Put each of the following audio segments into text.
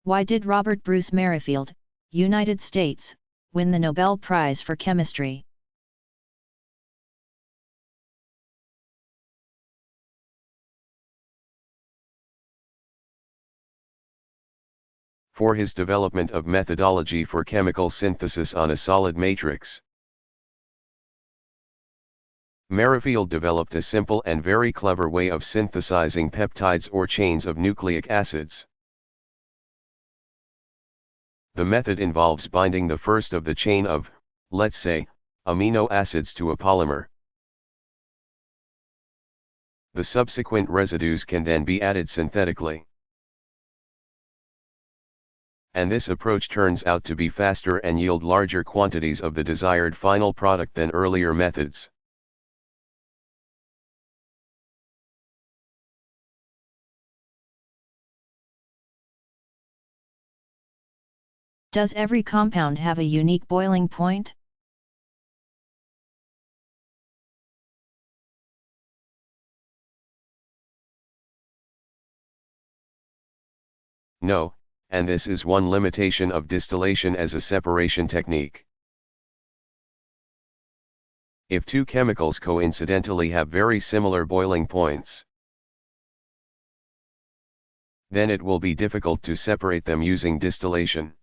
Why did Robert Bruce Merrifield, United States, win the Nobel Prize for Chemistry? For his development of methodology for chemical synthesis on a solid matrix. Merrifield developed a simple and very clever way of synthesizing peptides or chains of nucleic acids. The method involves binding the first of the chain of, let's say, amino acids to a polymer. The subsequent residues can then be added synthetically. And this approach turns out to be faster and yield larger quantities of the desired final product than earlier methods. Does every compound have a unique boiling point? No, and this is one limitation of distillation as a separation technique. If two chemicals coincidentally have very similar boiling points, then it will be difficult to separate them using distillation.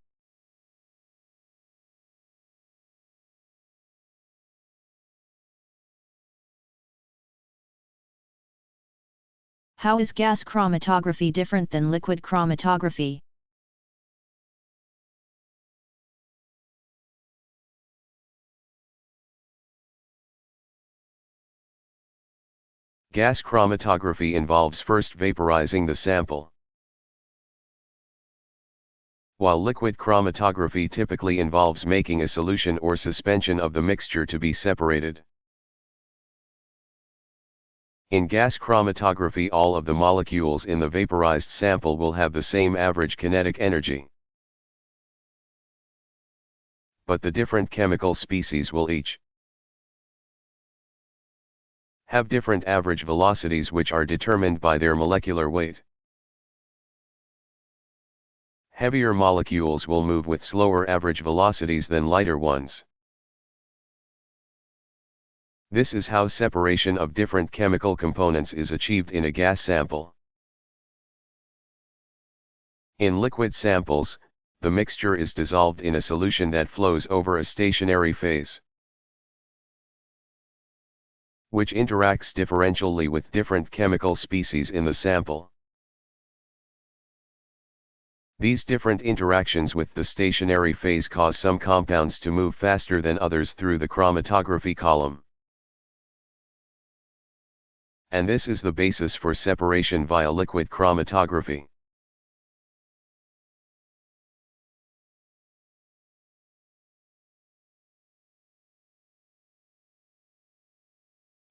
How is gas chromatography different than liquid chromatography? Gas chromatography involves first vaporizing the sample, while liquid chromatography typically involves making a solution or suspension of the mixture to be separated. In gas chromatography, all of the molecules in the vaporized sample will have the same average kinetic energy, but the different chemical species will each have different average velocities which are determined by their molecular weight. Heavier molecules will move with slower average velocities than lighter ones. This is how separation of different chemical components is achieved in a gas sample. In liquid samples, the mixture is dissolved in a solution that flows over a stationary phase, which interacts differentially with different chemical species in the sample. These different interactions with the stationary phase cause some compounds to move faster than others through the chromatography column. And this is the basis for separation via liquid chromatography.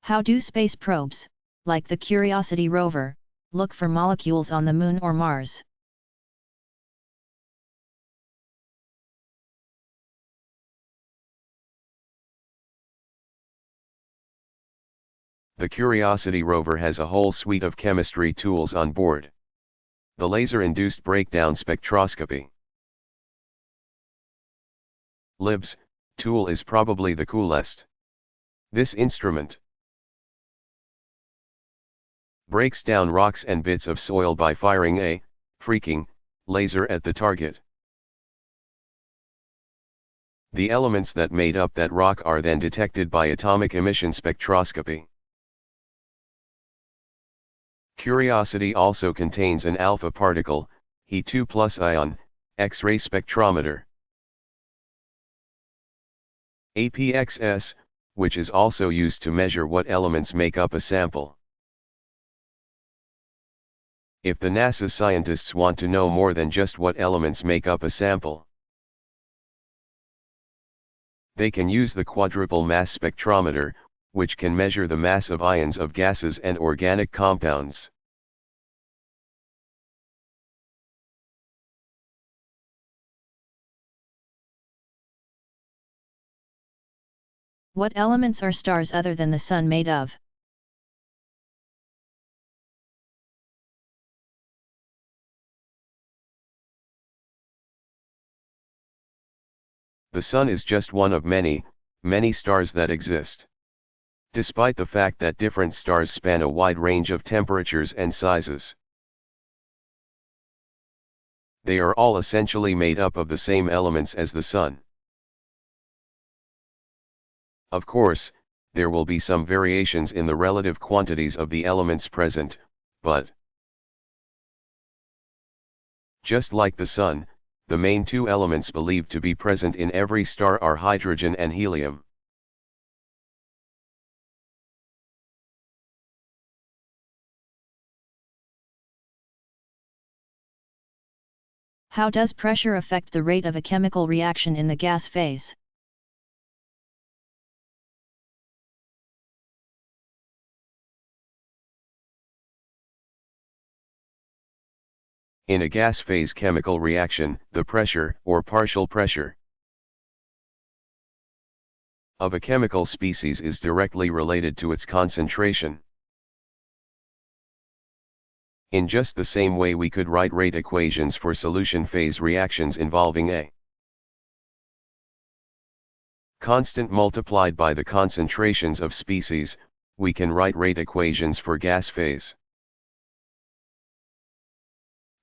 How do space probes, like the Curiosity rover, look for molecules on the Moon or Mars? The Curiosity rover has a whole suite of chemistry tools on board. The laser-induced breakdown spectroscopy (LIBS) tool is probably the coolest. This instrument breaks down rocks and bits of soil by firing a freaking laser at the target. The elements that made up that rock are then detected by atomic emission spectroscopy. Curiosity also contains an alpha particle, He2+ ion, X-ray spectrometer, APXS, which is also used to measure what elements make up a sample. If the NASA scientists want to know more than just what elements make up a sample, they can use the quadruple mass spectrometer, which can measure the mass of ions of gases and organic compounds. What elements are stars other than the Sun made of? The Sun is just one of many, many stars that exist. Despite the fact that different stars span a wide range of temperatures and sizes, they are all essentially made up of the same elements as the Sun. Of course, there will be some variations in the relative quantities of the elements present, but just like the Sun, the main two elements believed to be present in every star are hydrogen and helium. How does pressure affect the rate of a chemical reaction in the gas phase? In a gas phase chemical reaction, the pressure, or partial pressure, of a chemical species is directly related to its concentration. In just the same way we could write rate equations for solution phase reactions involving a constant multiplied by the concentrations of species, we can write rate equations for gas phase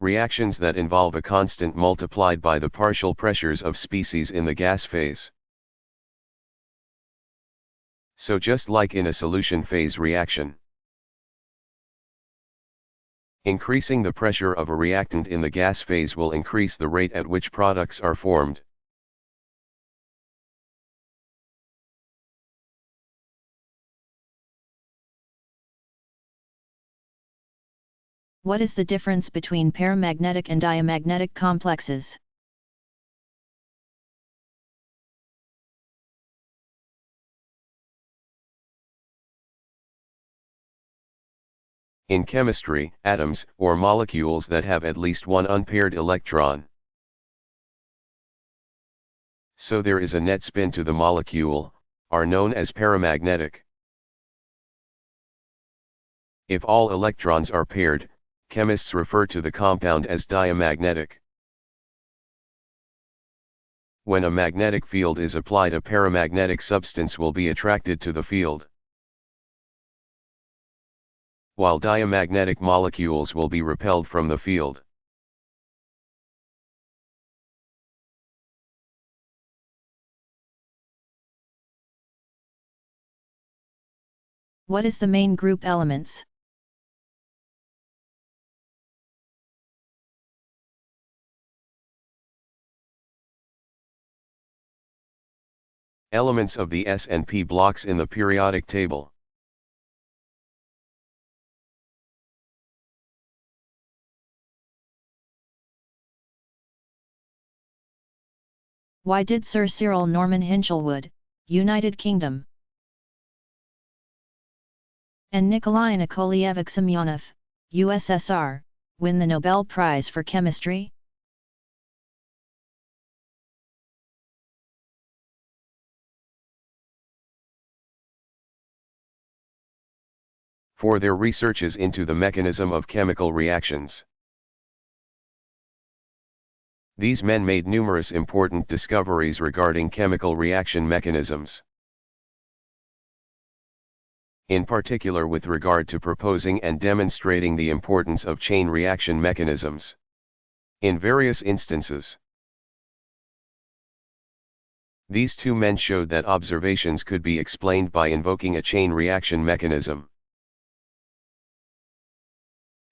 reactions that involve a constant multiplied by the partial pressures of species in the gas phase. So just like in a solution phase reaction, increasing the pressure of a reactant in the gas phase will increase the rate at which products are formed. What is the difference between paramagnetic and diamagnetic complexes? In chemistry, atoms, or molecules that have at least one unpaired electron, so there is a net spin to the molecule, are known as paramagnetic. If all electrons are paired, chemists refer to the compound as diamagnetic. When a magnetic field is applied, a paramagnetic substance will be attracted to the field, while diamagnetic molecules will be repelled from the field. What is the main group elements? Elements of the S and P blocks in the periodic table. Why did Sir Cyril Norman Hinchelwood, United Kingdom, and Nikolai Nikolaevich Semyonov, USSR, win the Nobel Prize for Chemistry? For their researches into the mechanism of chemical reactions. These men made numerous important discoveries regarding chemical reaction mechanisms, in particular with regard to proposing and demonstrating the importance of chain reaction mechanisms. In various instances, these two men showed that observations could be explained by invoking a chain reaction mechanism,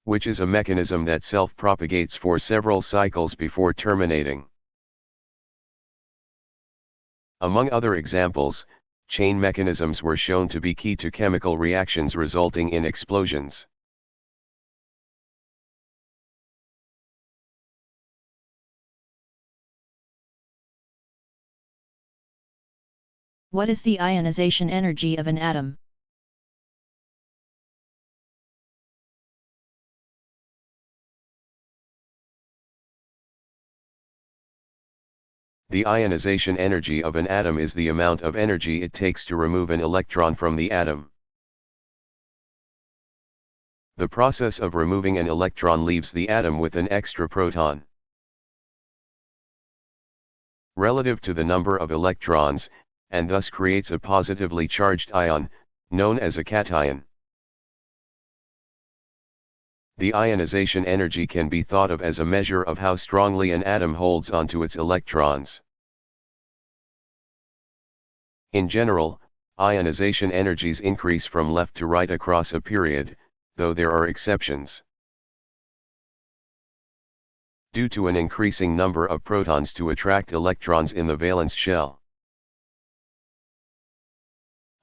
which is a mechanism that self-propagates for several cycles before terminating. Among other examples, chain mechanisms were shown to be key to chemical reactions resulting in explosions. What is the ionization energy of an atom? The ionization energy of an atom is the amount of energy it takes to remove an electron from the atom. The process of removing an electron leaves the atom with an extra proton. relative to the number of electrons, and thus creates a positively charged ion, known as a cation. The ionization energy can be thought of as a measure of how strongly an atom holds onto its electrons. In general, ionization energies increase from left to right across a period, though there are exceptions. Due to an increasing number of protons to attract electrons in the valence shell.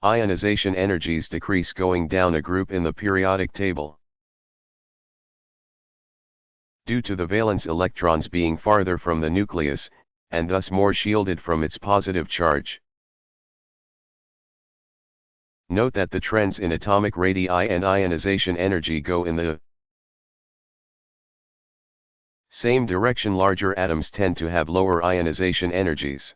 Ionization energies decrease going down a group in the periodic table. Due to the valence electrons being farther from the nucleus, and thus more shielded from its positive charge. Note that the trends in atomic radii and ionization energy go in the same direction. Larger atoms tend to have lower ionization energies.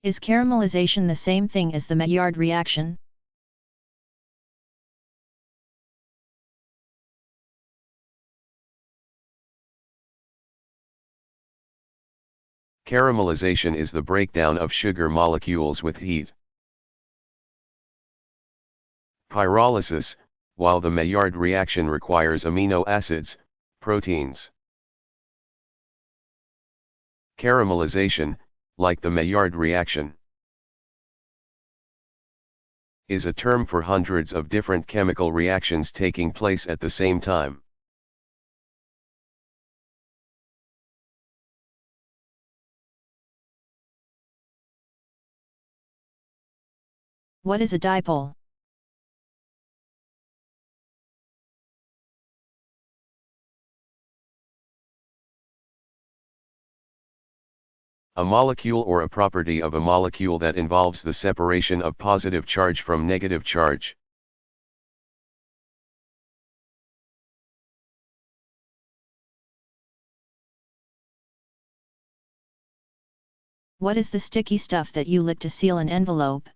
Is caramelization the same thing as the Maillard reaction? Caramelization is the breakdown of sugar molecules with heat. Pyrolysis, while the Maillard reaction requires amino acids, proteins. Caramelization, like the Maillard reaction, is a term for hundreds of different chemical reactions taking place at the same time. What is a dipole? A molecule or a property of a molecule that involves the separation of positive charge from negative charge. What is the sticky stuff that you lick to seal an envelope?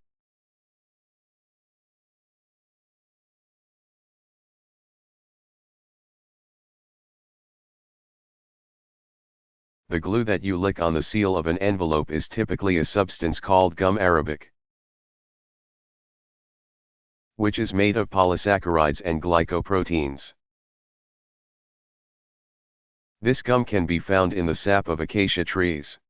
The glue that you lick on the seal of an envelope is typically a substance called gum arabic, which is made of polysaccharides and glycoproteins. This gum can be found in the sap of acacia trees.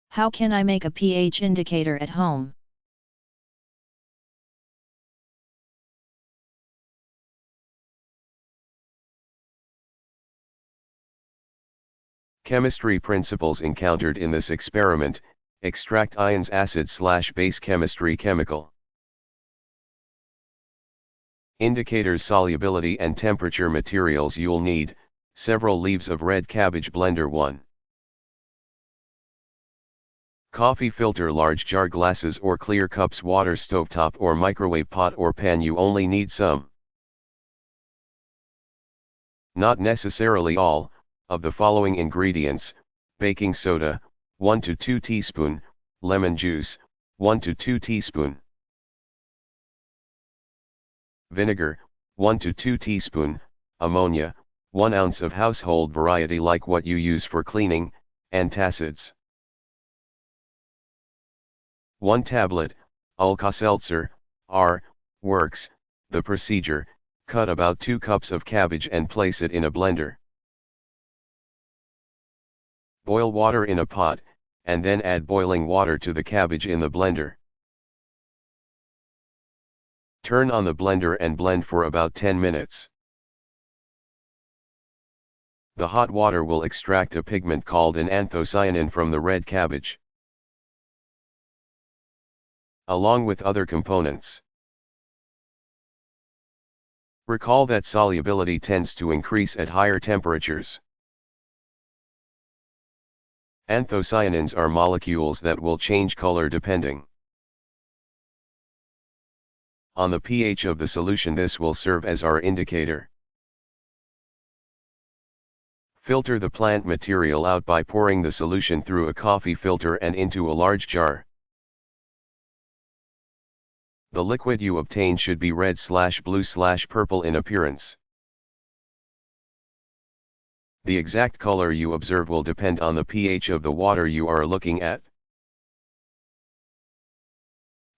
How can I make a pH indicator at home? Chemistry principles encountered in this experiment: extract ions, acid/base chemistry, chemical indicators, solubility and temperature. Materials you'll need: several leaves of red cabbage, blender 1 coffee filter, large jar, glasses or clear cups, water, stovetop or microwave pot or pan. You only need some, not necessarily all, of the following ingredients: baking soda, 1 to 2 teaspoon, lemon juice, 1 to 2 teaspoon, vinegar, 1 to 2 teaspoon, ammonia, 1 ounce of household variety like what you use for cleaning, antacids, 1 tablet, Alka-Seltzer, R, works. The procedure: cut about 2 cups of cabbage and place it in a blender. Boil water in a pot, and then add boiling water to the cabbage in the blender. Turn on the blender and blend for about 10 minutes. The hot water will extract a pigment called an anthocyanin from the red cabbage, along with other components. Recall that solubility tends to increase at higher temperatures. Anthocyanins are molecules that will change color depending on the pH of the solution. This will serve as our indicator. Filter the plant material out by pouring the solution through a coffee filter and into a large jar. The liquid you obtain should be red/blue/purple in appearance. The exact color you observe will depend on the pH of the water you are looking at,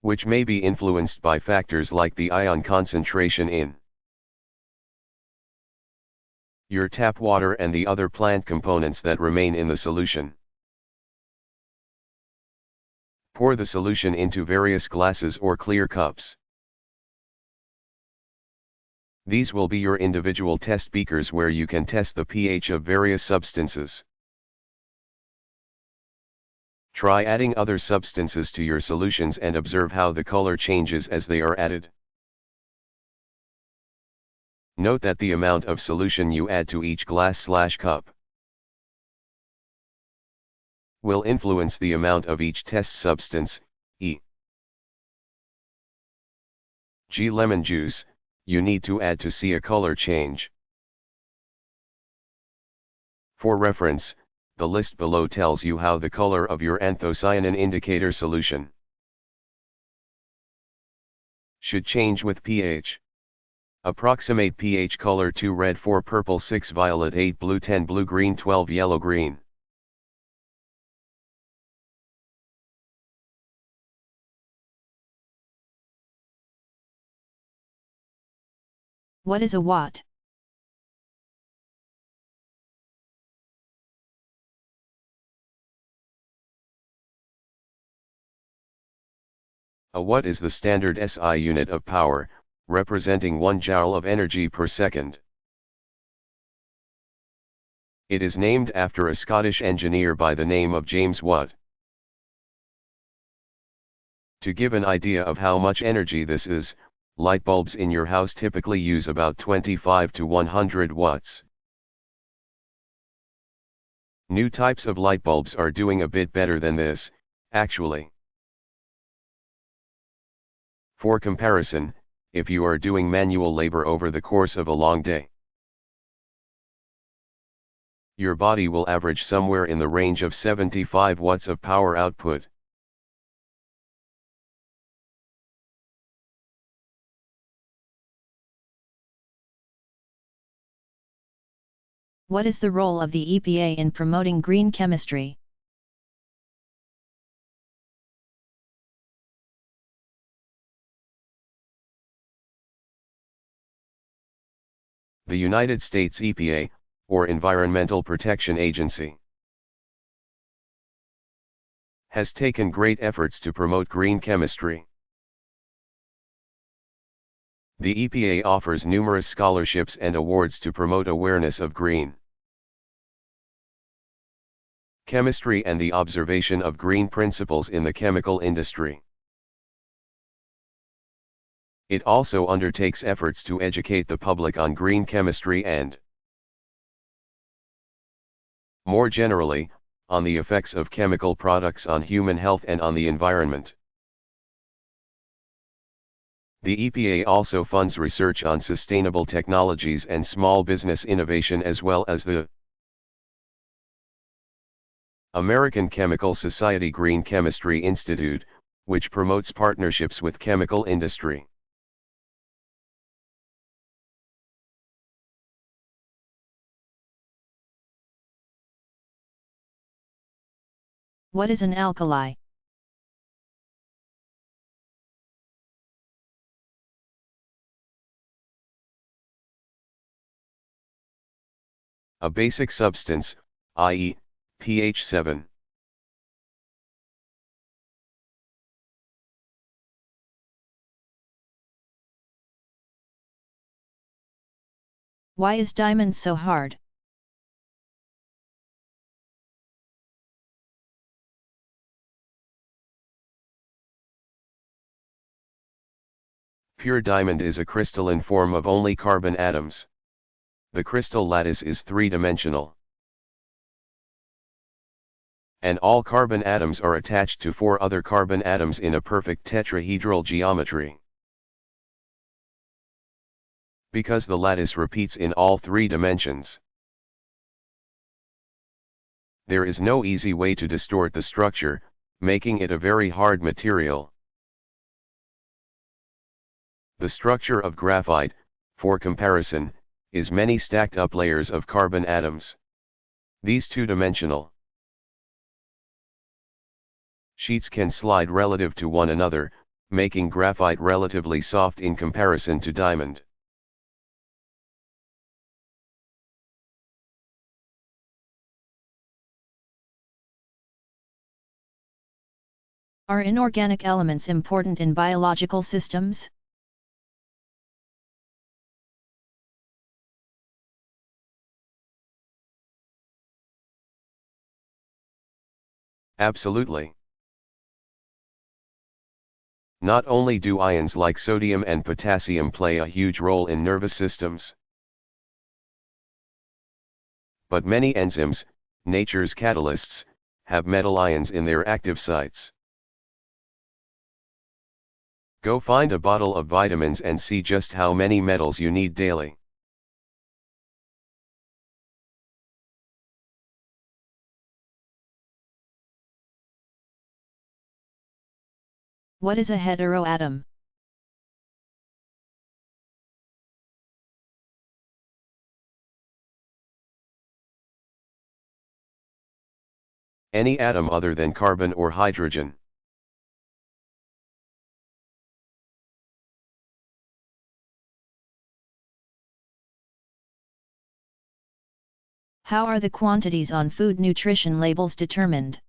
which may be influenced by factors like the ion concentration in your tap water and the other plant components that remain in the solution. Pour the solution into various glasses or clear cups. These will be your individual test beakers where you can test the pH of various substances. Try adding other substances to your solutions and observe how the color changes as they are added. Note that the amount of solution you add to each glass/cup will influence the amount of each test substance, e.g. lemon juice, you need to add to see a color change. For reference, the list below tells you how the color of your anthocyanin indicator solution should change with pH. Approximate pH color 2 red 4 purple 6 violet 8 blue 10 blue green 12 yellow green. What is a watt? A watt is the standard SI unit of power, representing 1 joule of energy per second. It is named after a Scottish engineer by the name of James Watt. To give an idea of how much energy this is, light bulbs in your house typically use about 25 to 100 watts. New types of light bulbs are doing a bit better than this, actually. For comparison, if you are doing manual labor over the course of a long day, your body will average somewhere in the range of 75 watts of power output. What is the role of the EPA in promoting green chemistry? The United States EPA, or Environmental Protection Agency, has taken great efforts to promote green chemistry. The EPA offers numerous scholarships and awards to promote awareness of green chemistry and the observation of green principles in the chemical industry. It also undertakes efforts to educate the public on green chemistry and, more generally, on the effects of chemical products on human health and on the environment. The EPA also funds research on sustainable technologies and small business innovation, as well as the American Chemical Society Green Chemistry Institute, which promotes partnerships with chemical industry. What is an alkali? A basic substance, i.e., pH 7. Why is diamond so hard? Pure diamond is a crystalline form of only carbon atoms. The crystal lattice is three-dimensional, and all carbon atoms are attached to 4 other carbon atoms in a perfect tetrahedral geometry. Because the lattice repeats in all 3 dimensions, There is no easy way to distort the structure, making it a very hard material. The structure of graphite, for comparison, is many stacked up layers of carbon atoms. These two-dimensional sheets can slide relative to one another, making graphite relatively soft in comparison to diamond. Are inorganic elements important in biological systems? Absolutely. Not only do ions like sodium and potassium play a huge role in nervous systems, but many enzymes, nature's catalysts, have metal ions in their active sites. Go find a bottle of vitamins and see just how many metals you need daily. What is a heteroatom? Any atom other than carbon or hydrogen. How are the quantities on food nutrition labels determined?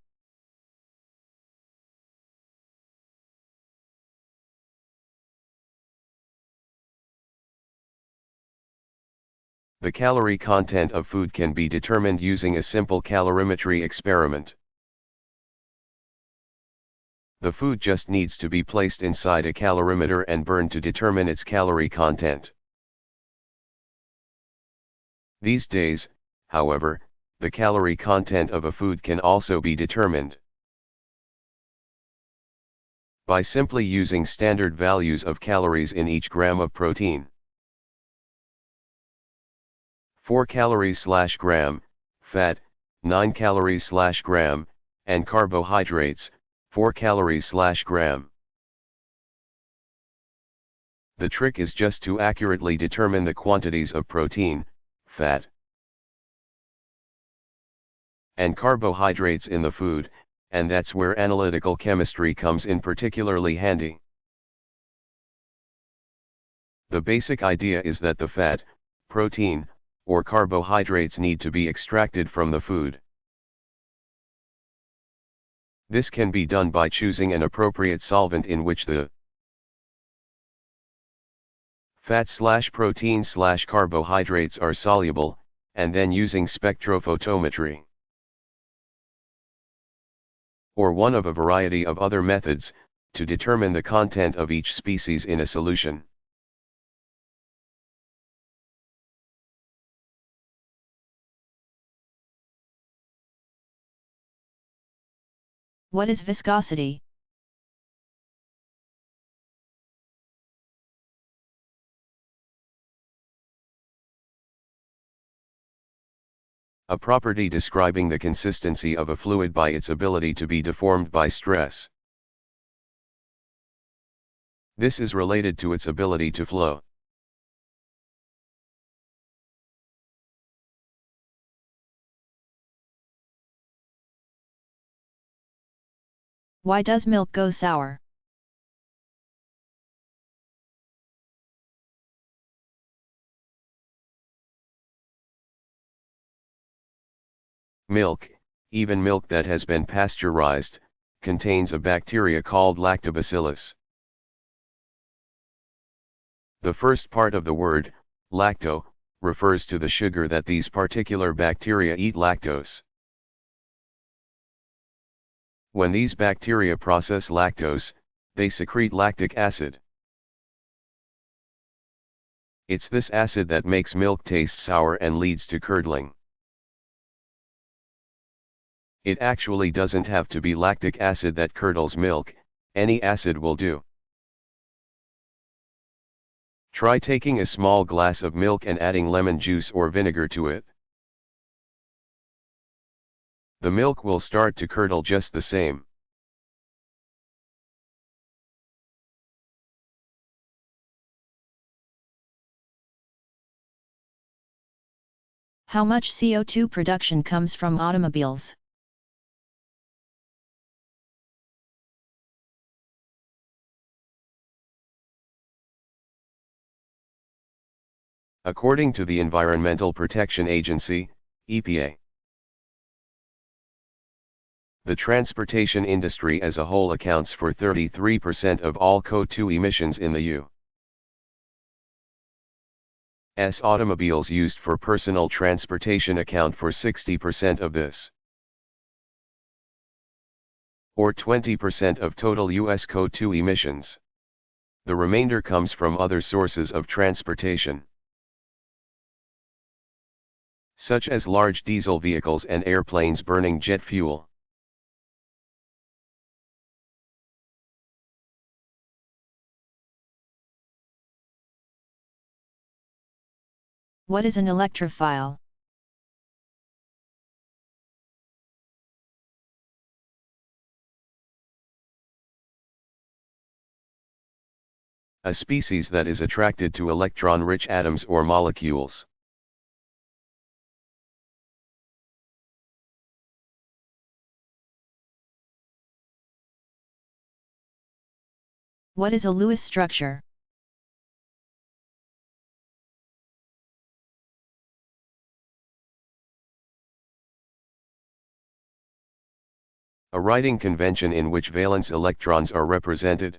The calorie content of food can be determined using a simple calorimetry experiment. The food just needs to be placed inside a calorimeter and burned to determine its calorie content. These days, however, the calorie content of a food can also be determined by simply using standard values of calories in each gram of protein. 4 calories/gram, fat, 9 calories/gram, and carbohydrates, 4 calories/gram. The trick is just to accurately determine the quantities of protein, fat, and carbohydrates in the food, and that's where analytical chemistry comes in particularly handy. The basic idea is that the fat, protein, or carbohydrates need to be extracted from the food. This can be done by choosing an appropriate solvent in which the fat/protein/carbohydrates are soluble, and then using spectrophotometry or one of a variety of other methods, to determine the content of each species in a solution. What is viscosity? A property describing the consistency of a fluid by its ability to be deformed by stress. This is related to its ability to flow. Why does milk go sour? Milk, even milk that has been pasteurized, contains a bacteria called lactobacillus. The first part of the word, lacto, refers to the sugar that these particular bacteria eat, lactose. When these bacteria process lactose, they secrete lactic acid. It's this acid that makes milk taste sour and leads to curdling. It actually doesn't have to be lactic acid that curdles milk, any acid will do. Try taking a small glass of milk and adding lemon juice or vinegar to it. the milk will start to curdle just the same. How much CO2 production comes from automobiles? According to the Environmental Protection Agency, EPA, the transportation industry as a whole accounts for 33% of all CO2 emissions in the U.S. Automobiles used for personal transportation account for 60% of this, or 20% of total U.S. CO2 emissions. The remainder comes from other sources of transportation, such as large diesel vehicles and airplanes burning jet fuel. What is an electrophile? A species that is attracted to electron-rich atoms or molecules. What is a Lewis structure? A writing convention in which valence electrons are represented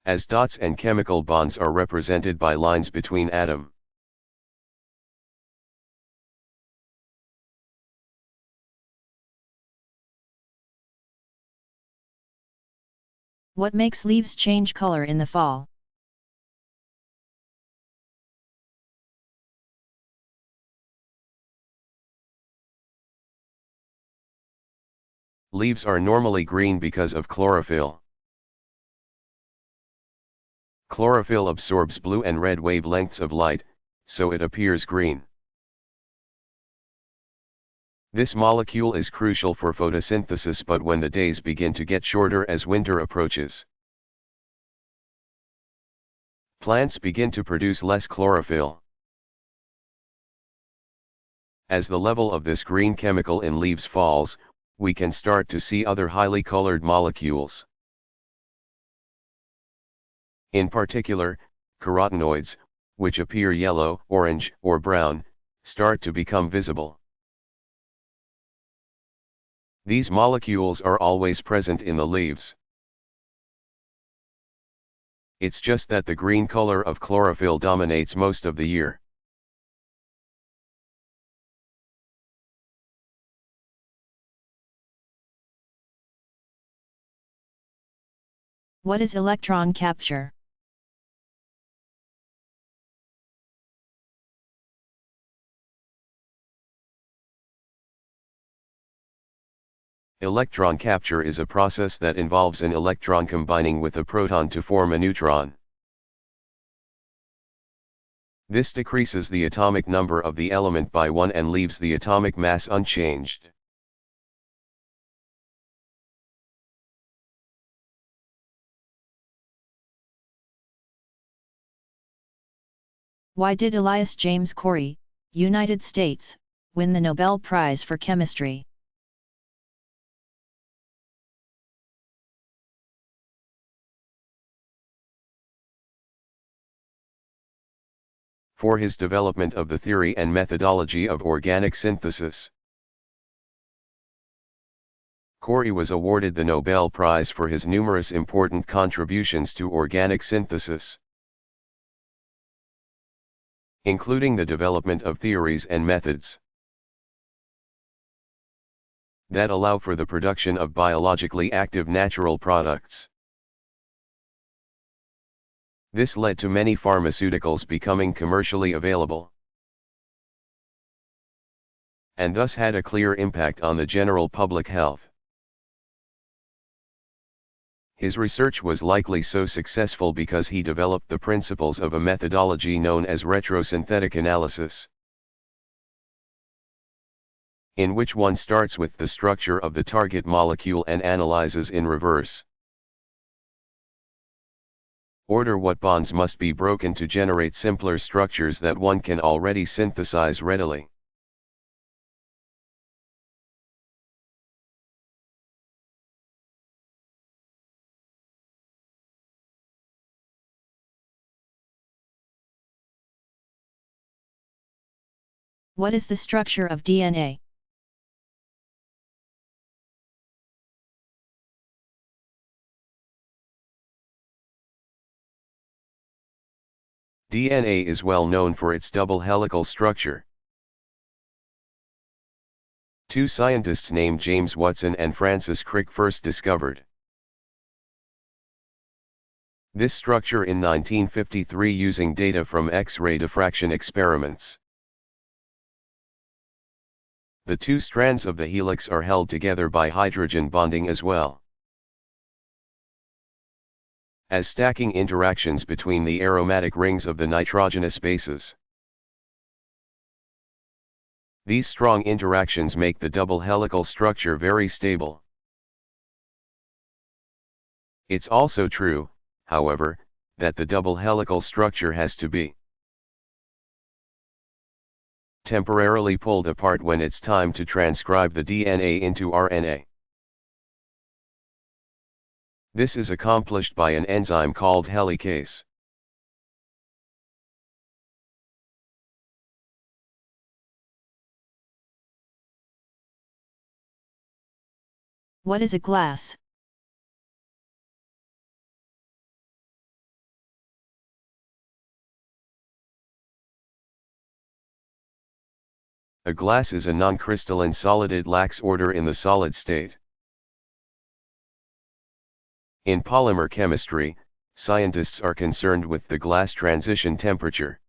as dots and chemical bonds are represented by lines between atoms. What makes leaves change color in the fall? Leaves are normally green because of chlorophyll. Chlorophyll absorbs blue and red wavelengths of light, so it appears green. This molecule is crucial for photosynthesis, but when the days begin to get shorter as winter approaches, plants begin to produce less chlorophyll. As the level of this green chemical in leaves falls, we can start to see other highly colored molecules. In particular, carotenoids, which appear yellow, orange, or brown, start to become visible. These molecules are always present in the leaves. It's just that the green color of chlorophyll dominates most of the year. What is electron capture? Electron capture is a process that involves an electron combining with a proton to form a neutron. This decreases the atomic number of the element by 1 and leaves the atomic mass unchanged. Why did Elias James Corey, United States, win the Nobel Prize for Chemistry? For his development of the theory and methodology of organic synthesis. Corey was awarded the Nobel Prize for his numerous important contributions to organic synthesis, including the development of theories and methods that allow for the production of biologically active natural products. This led to many pharmaceuticals becoming commercially available, and thus had a clear impact on the general public health. His research was likely so successful because he developed the principles of a methodology known as retrosynthetic analysis. in which one starts with the structure of the target molecule and analyzes in reverse order what bonds must be broken to generate simpler structures that one can already synthesize readily. What is the structure of DNA? DNA is well known for its double helical structure. Two scientists named James Watson and Francis Crick first discovered this structure in 1953 using data from X-ray diffraction experiments. The two strands of the helix are held together by hydrogen bonding as well as stacking interactions between the aromatic rings of the nitrogenous bases. These strong interactions make the double helical structure very stable. It's also true, however, that the double helical structure has to be temporarily pulled apart when it's time to transcribe the DNA into RNA. This is accomplished by an enzyme called helicase. What is a glass? A glass is a non-crystalline solid. It lacks order in the solid state. In polymer chemistry, scientists are concerned with the glass transition temperature,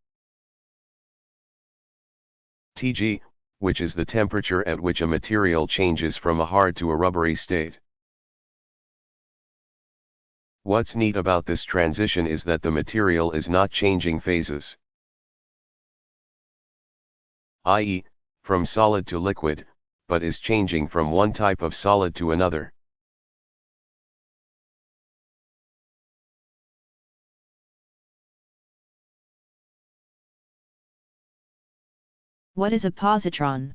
Tg, which is the temperature at which a material changes from a hard to a rubbery state. What's neat about this transition is that the material is not changing phases, i.e., from solid to liquid, but is changing from one type of solid to another. What is a positron?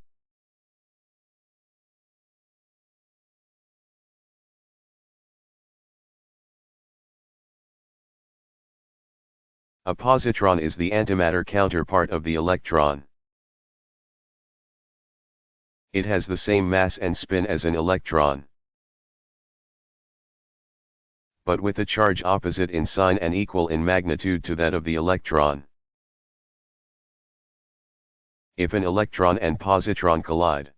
A positron is the antimatter counterpart of the electron. It has the same mass and spin as an electron, but with a charge opposite in sign and equal in magnitude to that of the electron. If an electron and positron collide,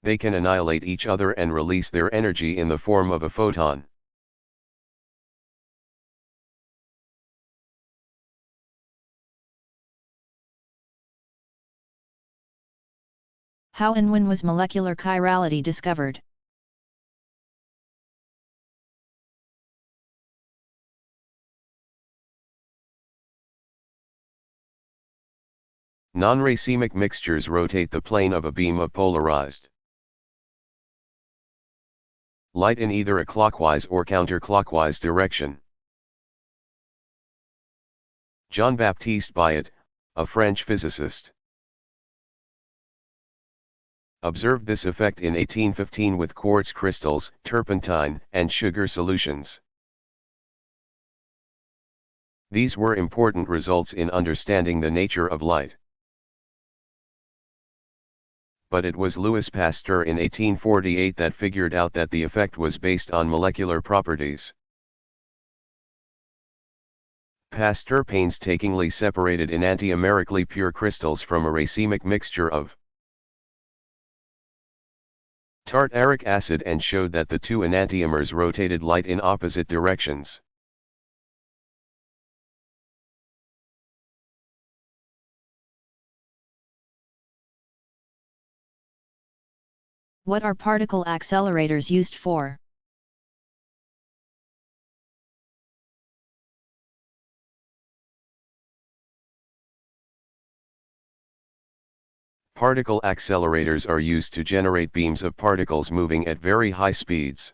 they can annihilate each other and release their energy in the form of a photon. How and when was molecular chirality discovered? Non-racemic mixtures rotate the plane of a beam of polarized light in either a clockwise or counterclockwise direction. Jean-Baptiste Biot, a French physicist, observed this effect in 1815 with quartz crystals, turpentine, and sugar solutions. These were important results in understanding the nature of light. But it was Louis Pasteur in 1848 that figured out that the effect was based on molecular properties. Pasteur painstakingly separated enantiomerically pure crystals from a racemic mixture of tartaric acid and showed that the two enantiomers rotated light in opposite directions. What are particle accelerators used for? Particle accelerators are used to generate beams of particles moving at very high speeds,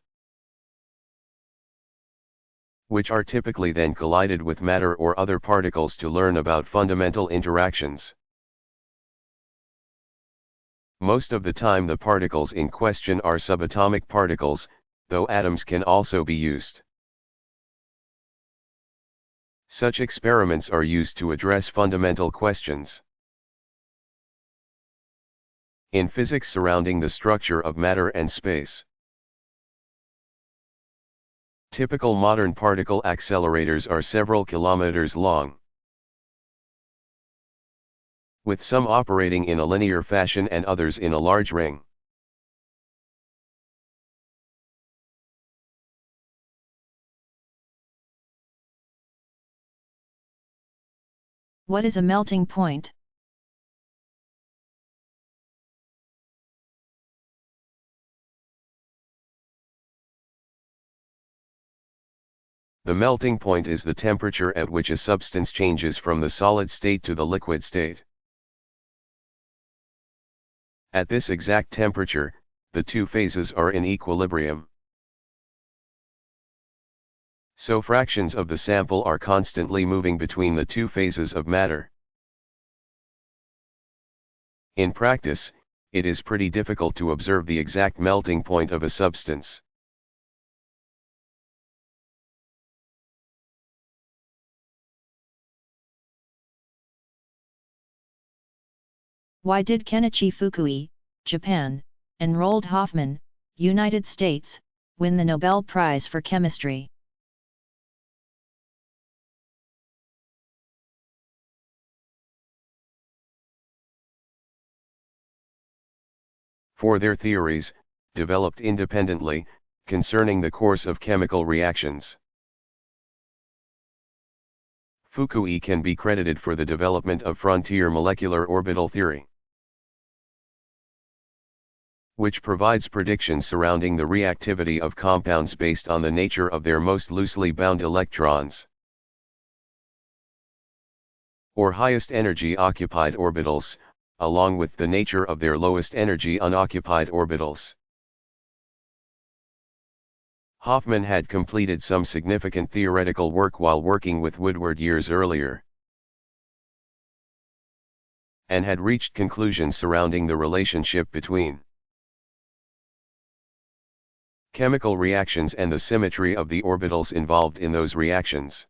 which are typically then collided with matter or other particles to learn about fundamental interactions. Most of the time the particles in question are subatomic particles, though atoms can also be used. Such experiments are used to address fundamental questions in physics surrounding the structure of matter and space. Typical modern particle accelerators are several kilometers long, with some operating in a linear fashion and others in a large ring. What is a melting point? The melting point is the temperature at which a substance changes from the solid state to the liquid state. At this exact temperature, the two phases are in equilibrium. So fractions of the sample are constantly moving between the two phases of matter. In practice, it is pretty difficult to observe the exact melting point of a substance. Why did Kenichi Fukui, Japan, and Roald Hoffmann, United States, win the Nobel Prize for Chemistry? For their theories, developed independently, concerning the course of chemical reactions. Fukui can be credited for the development of frontier molecular orbital theory, which provides predictions surrounding the reactivity of compounds based on the nature of their most loosely bound electrons, or highest energy occupied orbitals, along with the nature of their lowest energy unoccupied orbitals. Hoffmann had completed some significant theoretical work while working with Woodward years earlier, and had reached conclusions surrounding the relationship between chemical reactions and the symmetry of the orbitals involved in those reactions.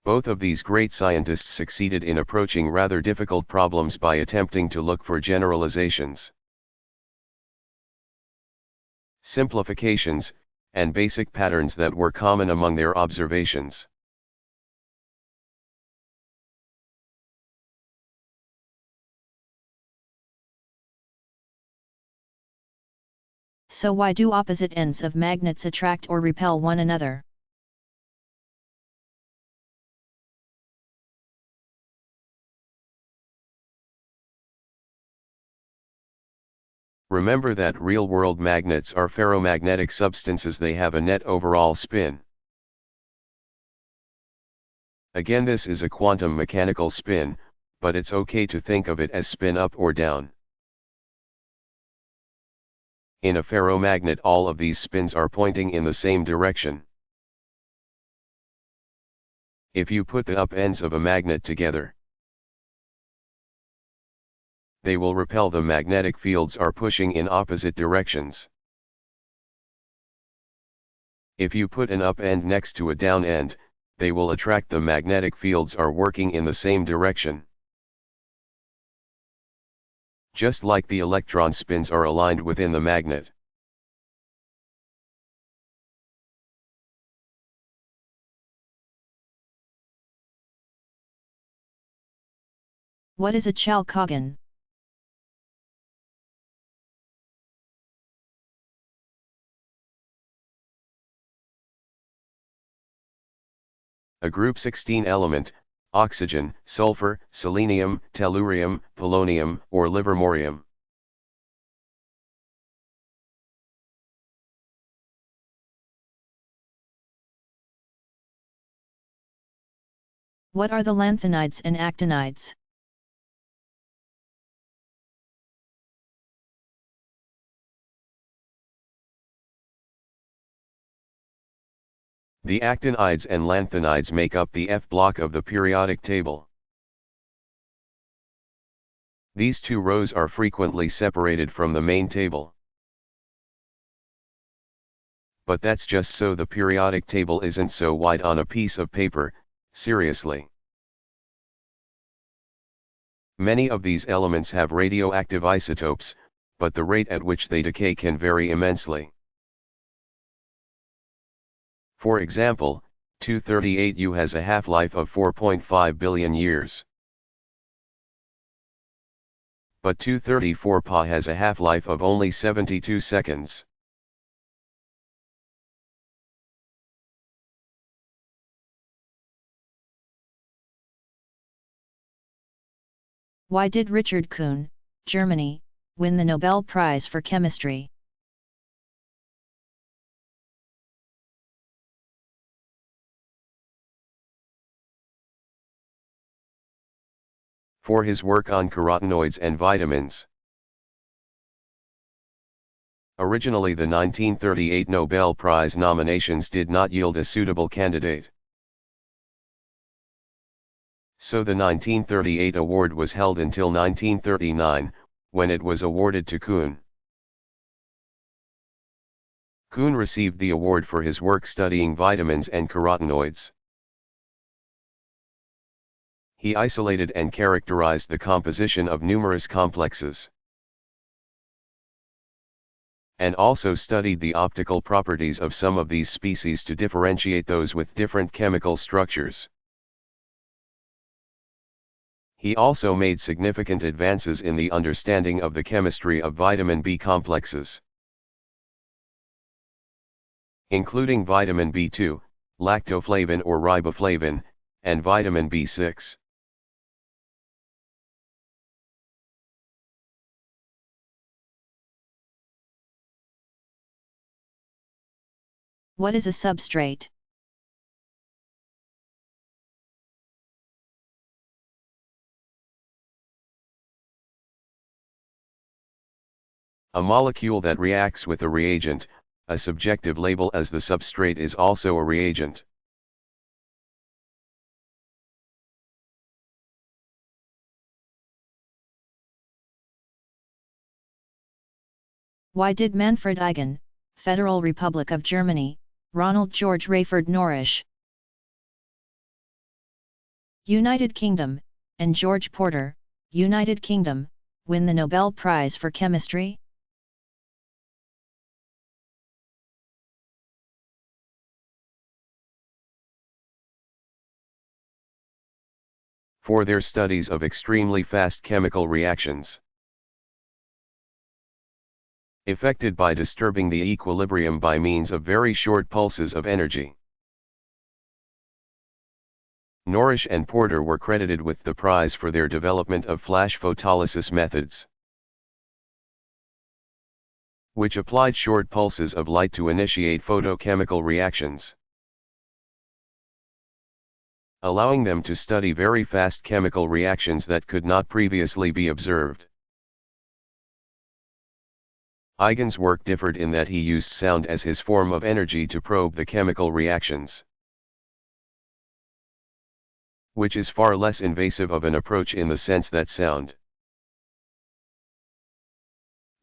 Both of these great scientists succeeded in approaching rather difficult problems by attempting to look for generalizations, simplifications, and basic patterns that were common among their observations. So why do opposite ends of magnets attract or repel one another? Remember that real-world magnets are ferromagnetic substances. They have a net overall spin. Again, this is a quantum mechanical spin, but it's okay to think of it as spin up or down. In a ferromagnet, all of these spins are pointing in the same direction. If you put the up ends of a magnet together, they will repel. The magnetic fields are pushing in opposite directions. If you put an up end next to a down end, they will attract. The magnetic fields are working in the same direction, just like the electron spins are aligned within the magnet. What is a chalcogen? A group 16 element, oxygen, sulfur, selenium, tellurium, polonium, or livermorium. What are the lanthanides and actinides? The actinides and lanthanides make up the F block of the periodic table. These two rows are frequently separated from the main table. But that's just so the periodic table isn't so wide on a piece of paper, seriously. Many of these elements have radioactive isotopes, but the rate at which they decay can vary immensely. For example, 238U has a half-life of 4.5 billion years. But 234Pa has a half-life of only 72 seconds. Why did Richard Kuhn, Germany, win the Nobel Prize for Chemistry? For his work on carotenoids and vitamins. Originally, the 1938 Nobel Prize nominations did not yield a suitable candidate. So the 1938 award was held until 1939, when it was awarded to Kuhn. Kuhn received the award for his work studying vitamins and carotenoids. He isolated and characterized the composition of numerous complexes, and also studied the optical properties of some of these species to differentiate those with different chemical structures. He also made significant advances in the understanding of the chemistry of vitamin B complexes, including vitamin B2, lactoflavin or riboflavin, and vitamin B6. What is a substrate? A molecule that reacts with a reagent. A subjective label as the substrate is also a reagent. Why did Manfred Eigen, Federal Republic of Germany, Ronald George Rayford Norrish, United Kingdom, and George Porter, United Kingdom, win the Nobel Prize for Chemistry? For their studies of extremely fast chemical reactions, effected by disturbing the equilibrium by means of very short pulses of energy. Norrish and Porter were credited with the prize for their development of flash photolysis methods, which applied short pulses of light to initiate photochemical reactions, allowing them to study very fast chemical reactions that could not previously be observed. Eigen's work differed in that he used sound as his form of energy to probe the chemical reactions, which is far less invasive of an approach in the sense that sound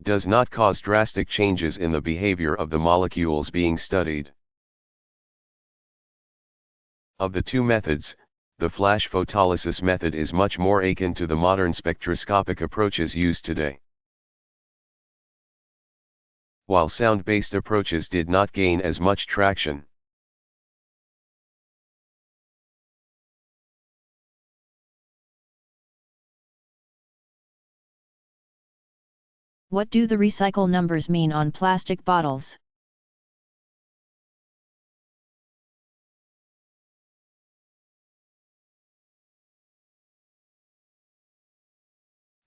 does not cause drastic changes in the behavior of the molecules being studied. Of the two methods, the flash photolysis method is much more akin to the modern spectroscopic approaches used today, while sound-based approaches did not gain as much traction. What do the recycle numbers mean on plastic bottles?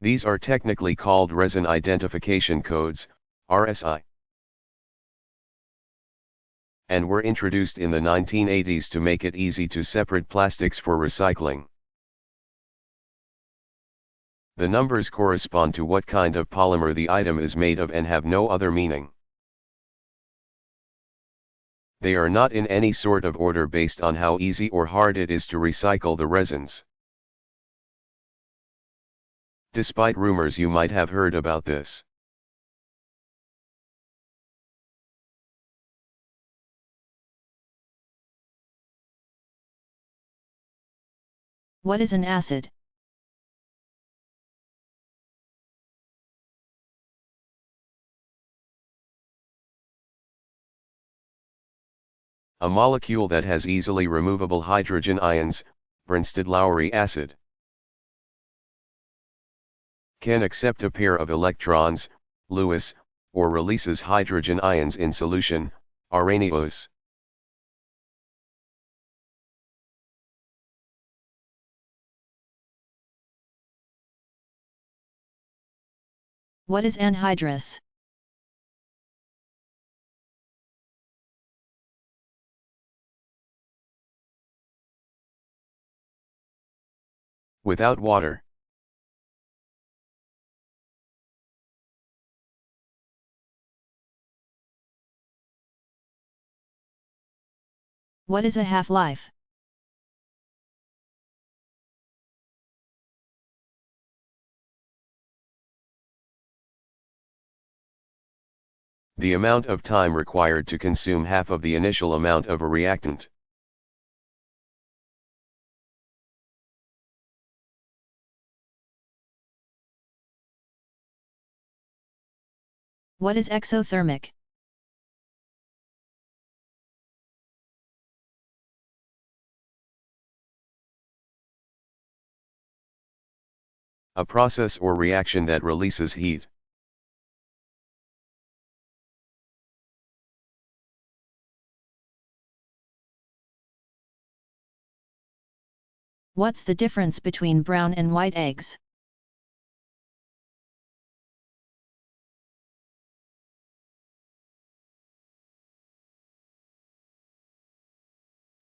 These are technically called resin identification codes, RSI, and were introduced in the 1980s to make it easy to separate plastics for recycling. The numbers correspond to what kind of polymer the item is made of and have no other meaning. They are not in any sort of order based on how easy or hard it is to recycle the resins. Despite rumors you might have heard about this. What is an acid? A molecule that has easily removable hydrogen ions, Brønsted-Lowry acid. Can accept a pair of electrons, Lewis, or releases hydrogen ions in solution, Arrhenius. What is anhydrous? Without water. What is a half-life? The amount of time required to consume half of the initial amount of a reactant. What is exothermic? A process or reaction that releases heat. What's the difference between brown and white eggs?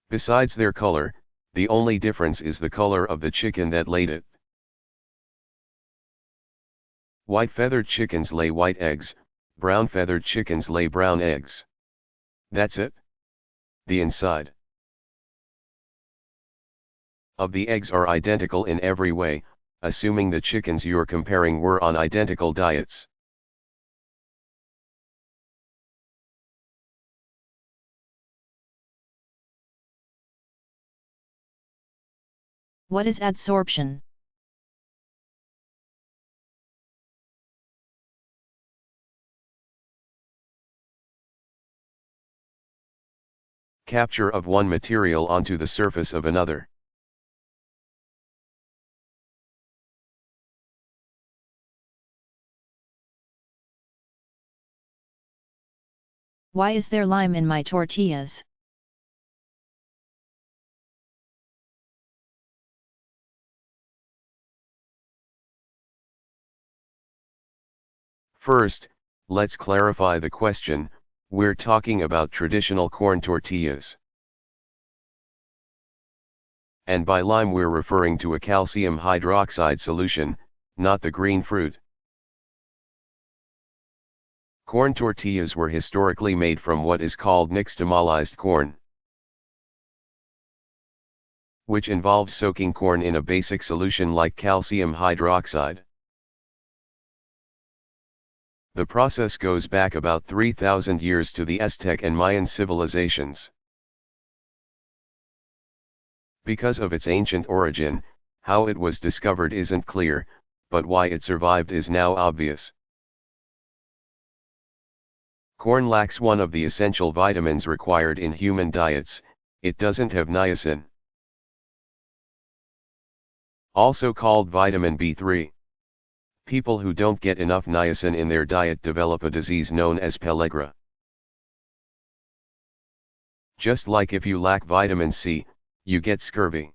Besides their color, the only difference is the color of the chicken that laid it. White feathered chickens lay white eggs, brown feathered chickens lay brown eggs. That's it. The inside of the eggs are identical in every way, assuming the chickens you're comparing were on identical diets. What is adsorption? Capture of one material onto the surface of another. Why is there lime in my tortillas? First, let's clarify the question. We're talking about traditional corn tortillas. And by lime we're referring to a calcium hydroxide solution, not the green fruit. Corn tortillas were historically made from what is called nixtamalized corn, which involves soaking corn in a basic solution like calcium hydroxide. The process goes back about 3,000 years to the Aztec and Mayan civilizations. Because of its ancient origin, how it was discovered isn't clear, but why it survived is now obvious. Corn lacks one of the essential vitamins required in human diets, it doesn't have niacin, also called vitamin B3. People who don't get enough niacin in their diet develop a disease known as pellagra. Just like if you lack vitamin C, you get scurvy,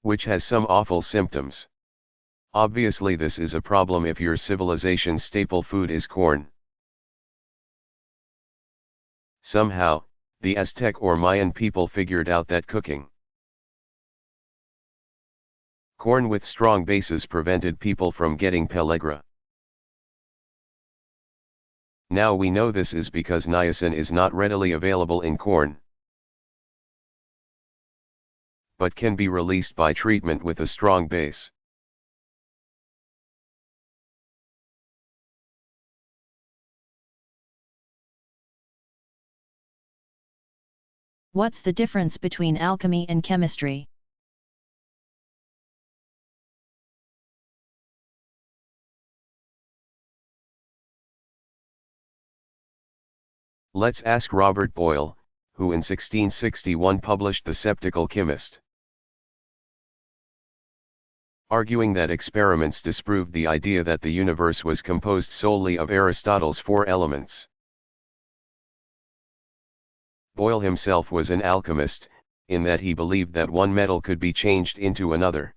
which has some awful symptoms. Obviously this is a problem if your civilization's staple food is corn. Somehow, the Aztec or Mayan people figured out that cooking corn with strong bases prevented people from getting pellagra. Now we know this is because niacin is not readily available in corn, but can be released by treatment with a strong base. What's the difference between alchemy and chemistry? Let's ask Robert Boyle, who in 1661 published The Sceptical Chymist, arguing that experiments disproved the idea that the universe was composed solely of Aristotle's four elements. Boyle himself was an alchemist, in that he believed that one metal could be changed into another.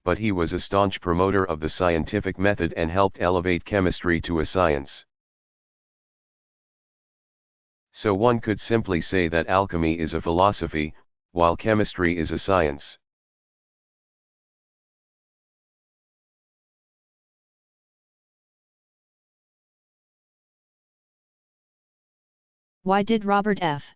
But he was a staunch promoter of the scientific method and helped elevate chemistry to a science. So one could simply say that alchemy is a philosophy, while chemistry is a science. Why did Robert F.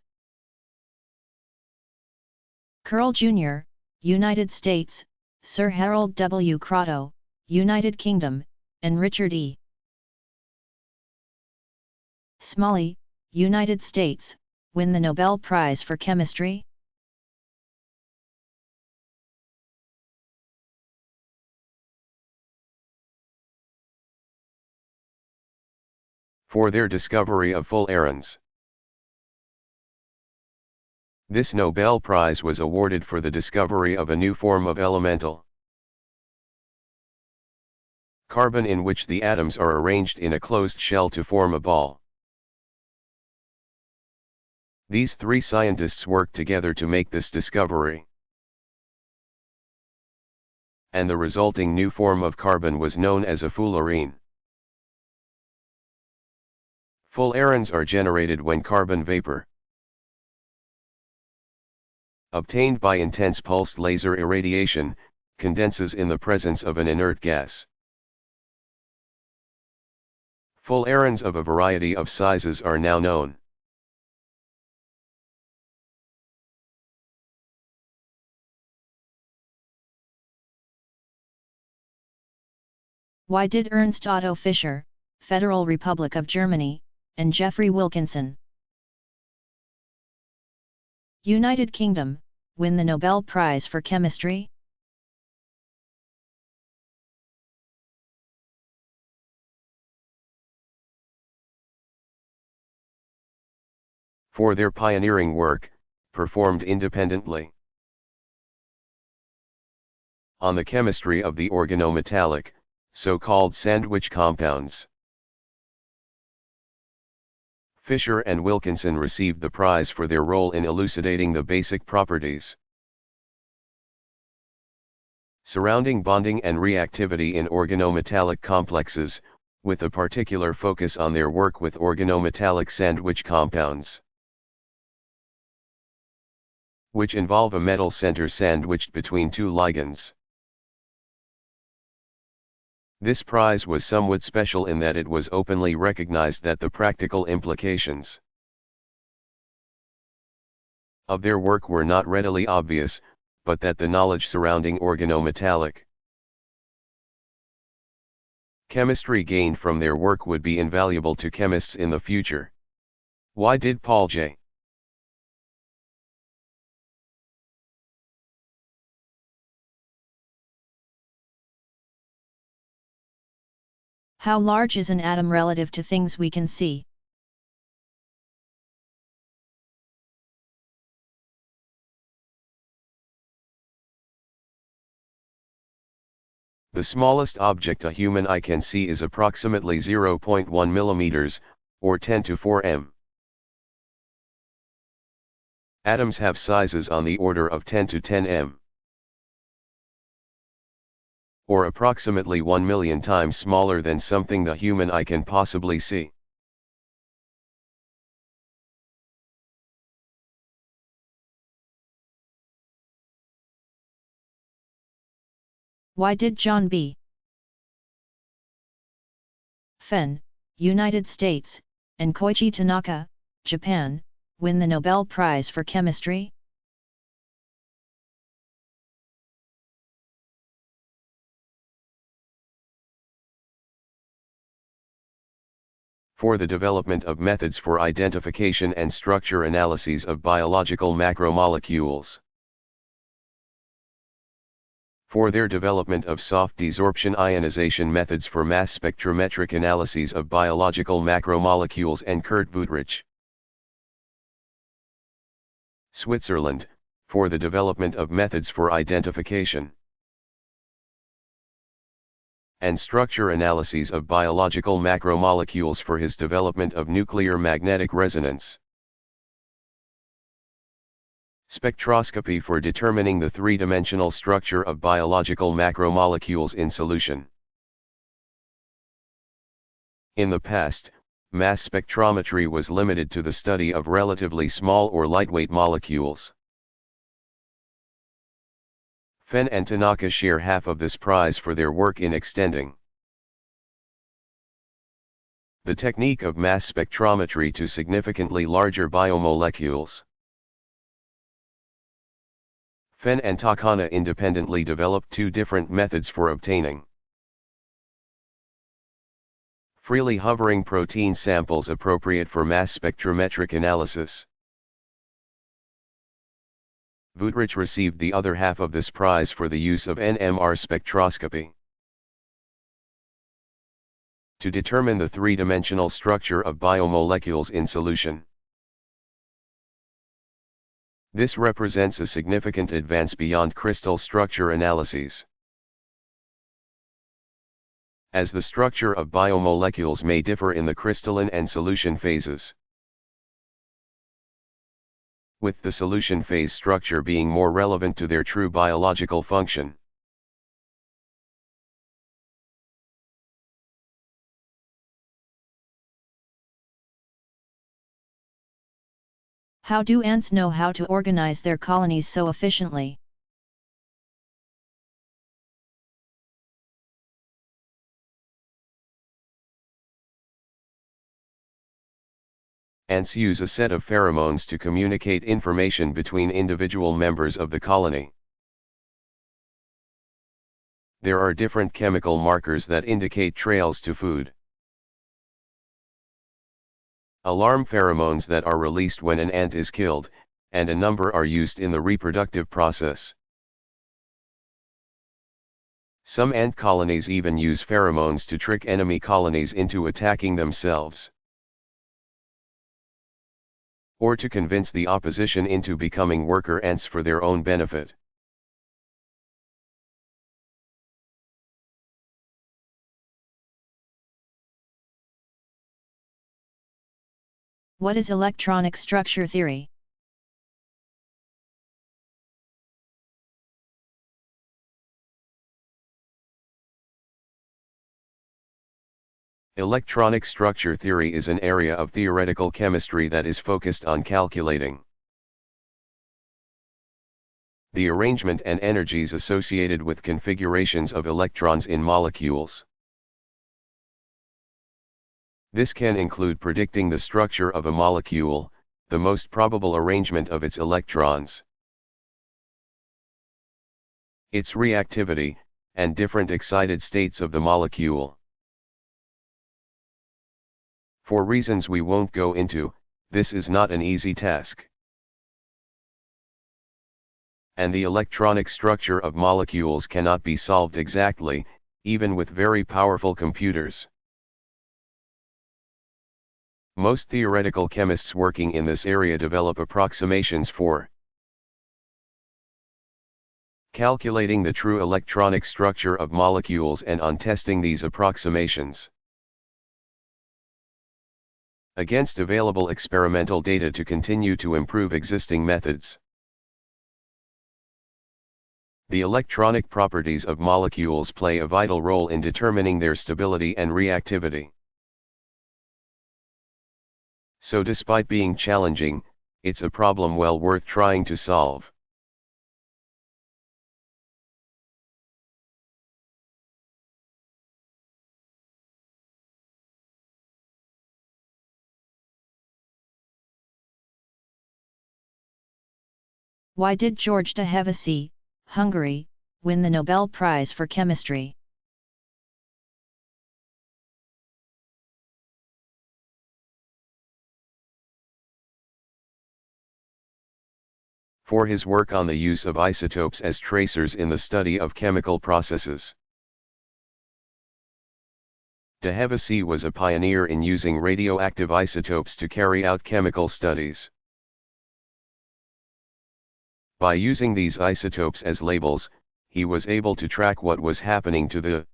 Curl Jr., United States, Sir Harold W. Crotto, United Kingdom, and Richard E. Smalley, United States, win the Nobel Prize for Chemistry? For their discovery of fullerenes. This Nobel Prize was awarded for the discovery of a new form of elemental carbon in which the atoms are arranged in a closed shell to form a ball. These three scientists worked together to make this discovery, and the resulting new form of carbon was known as a fullerene. Fullerenes are generated when carbon vapor, obtained by intense pulsed laser irradiation, condenses in the presence of an inert gas. Fullerenes of a variety of sizes are now known. Why did Ernst Otto Fischer, Federal Republic of Germany, and Geoffrey Wilkinson, United Kingdom, win the Nobel Prize for Chemistry? For their pioneering work, performed independently on the chemistry of the organometallic, so-called sandwich compounds. Fischer and Wilkinson received the prize for their role in elucidating the basic properties surrounding bonding and reactivity in organometallic complexes, with a particular focus on their work with organometallic sandwich compounds, which involve a metal center sandwiched between two ligands. This prize was somewhat special in that it was openly recognized that the practical implications of their work were not readily obvious, but that the knowledge surrounding organometallic chemistry gained from their work would be invaluable to chemists in the future. Why did Paul J. How large is an atom relative to things we can see? The smallest object a human eye can see is approximately 0.1 millimeters, or 10 to 4 m. Atoms have sizes on the order of 10 to 10 m, or approximately 1 million times smaller than something the human eye can possibly see. Why did John B. Fen, United States, and Koichi Tanaka, Japan, win the Nobel Prize for Chemistry? For the development of methods for identification and structure analyses of biological macromolecules. For their development of soft desorption ionization methods for mass spectrometric analyses of biological macromolecules, and Kurt Wuttrich. Switzerland, for the development of methods for identification and structure analyses of biological macromolecules for his development of nuclear magnetic resonance. Spectroscopy for determining the three-dimensional structure of biological macromolecules in solution. In the past, mass spectrometry was limited to the study of relatively small or lightweight molecules. Fen and Tanaka share half of this prize for their work in extending the technique of mass spectrometry to significantly larger biomolecules. Fen and Takana independently developed two different methods for obtaining freely hovering protein samples appropriate for mass spectrometric analysis. Wuttrich received the other half of this prize for the use of NMR spectroscopy to determine the three-dimensional structure of biomolecules in solution. This represents a significant advance beyond crystal structure analyses, as the structure of biomolecules may differ in the crystalline and solution phases, with the solution phase structure being more relevant to their true biological function. How do ants know how to organize their colonies so efficiently? Ants use a set of pheromones to communicate information between individual members of the colony. There are different chemical markers that indicate trails to food. Alarm pheromones that are released when an ant is killed, and a number are used in the reproductive process. Some ant colonies even use pheromones to trick enemy colonies into attacking themselves, or to convince the opposition into becoming worker ants for their own benefit. What is electronic structure theory? Electronic structure theory is an area of theoretical chemistry that is focused on calculating the arrangement and energies associated with configurations of electrons in molecules. This can include predicting the structure of a molecule, the most probable arrangement of its electrons, its reactivity, and different excited states of the molecule. For reasons we won't go into, this is not an easy task, and the electronic structure of molecules cannot be solved exactly, even with very powerful computers. Most theoretical chemists working in this area develop approximations for calculating the true electronic structure of molecules and on testing these approximations against available experimental data to continue to improve existing methods. The electronic properties of molecules play a vital role in determining their stability and reactivity. So despite being challenging, it's a problem well worth trying to solve. Why did George de Hevesy, Hungary, win the Nobel Prize for Chemistry? For his work on the use of isotopes as tracers in the study of chemical processes. De Hevesy was a pioneer in using radioactive isotopes to carry out chemical studies. By using these isotopes as labels, he was able to track what was happening to the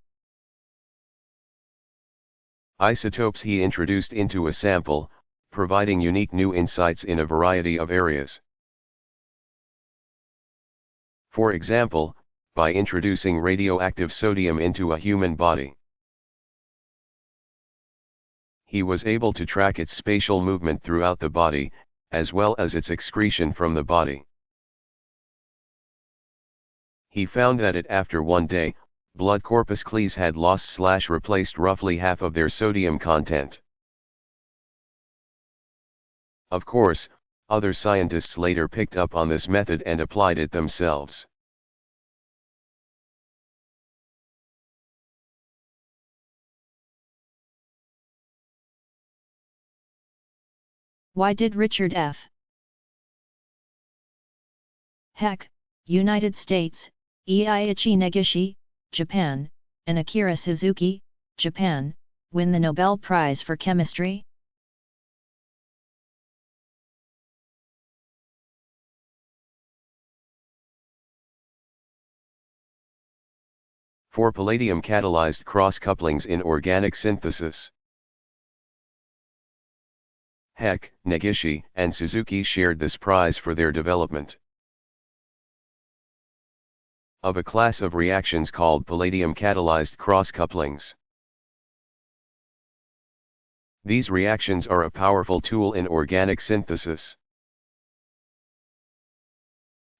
isotopes he introduced into a sample, providing unique new insights in a variety of areas. For example, by introducing radioactive sodium into a human body, he was able to track its spatial movement throughout the body, as well as its excretion from the body. He found that after 1 day, blood corpuscles had lost/replaced roughly half of their sodium content. Of course, other scientists later picked up on this method and applied it themselves. Why did Richard F. Heck, United States, Eiichi Negishi, Japan, and Akira Suzuki, Japan, win the Nobel Prize for Chemistry? For palladium-catalyzed cross-couplings in organic synthesis. Heck, Negishi, and Suzuki shared this prize for their development of a class of reactions called palladium-catalyzed cross-couplings. These reactions are a powerful tool in organic synthesis,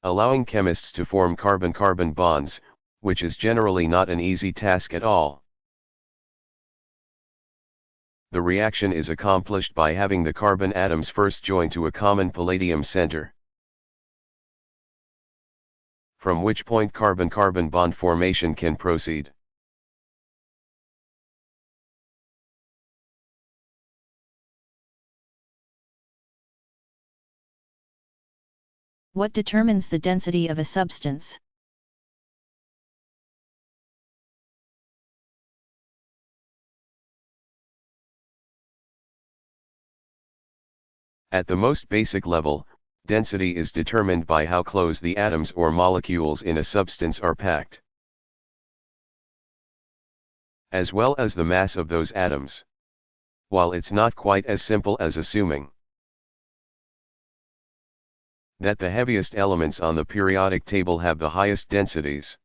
allowing chemists to form carbon-carbon bonds, which is generally not an easy task at all. The reaction is accomplished by having the carbon atoms first join to a common palladium center, from which point carbon-carbon bond formation can proceed. What determines the density of a substance? At the most basic level, density is determined by how close the atoms or molecules in a substance are packed, as well as the mass of those atoms. While it's not quite as simple as assuming that the heaviest elements on the periodic table have the highest densities.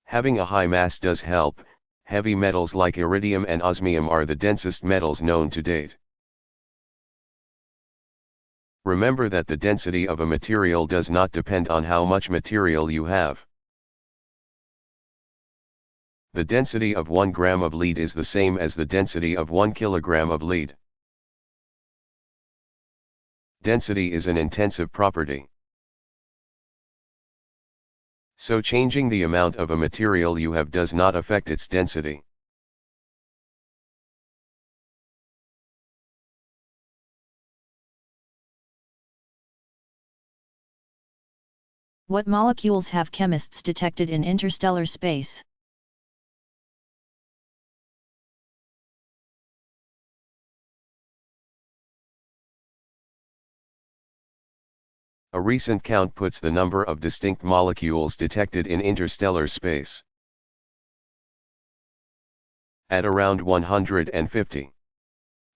Having a high mass does help. Heavy metals like iridium and osmium are the densest metals known to date. Remember that the density of a material does not depend on how much material you have. The density of 1 gram of lead is the same as the density of 1 kilogram of lead. Density is an intensive property. So changing the amount of a material you have does not affect its density. What molecules have chemists detected in interstellar space? A recent count puts the number of distinct molecules detected in interstellar space at around 150.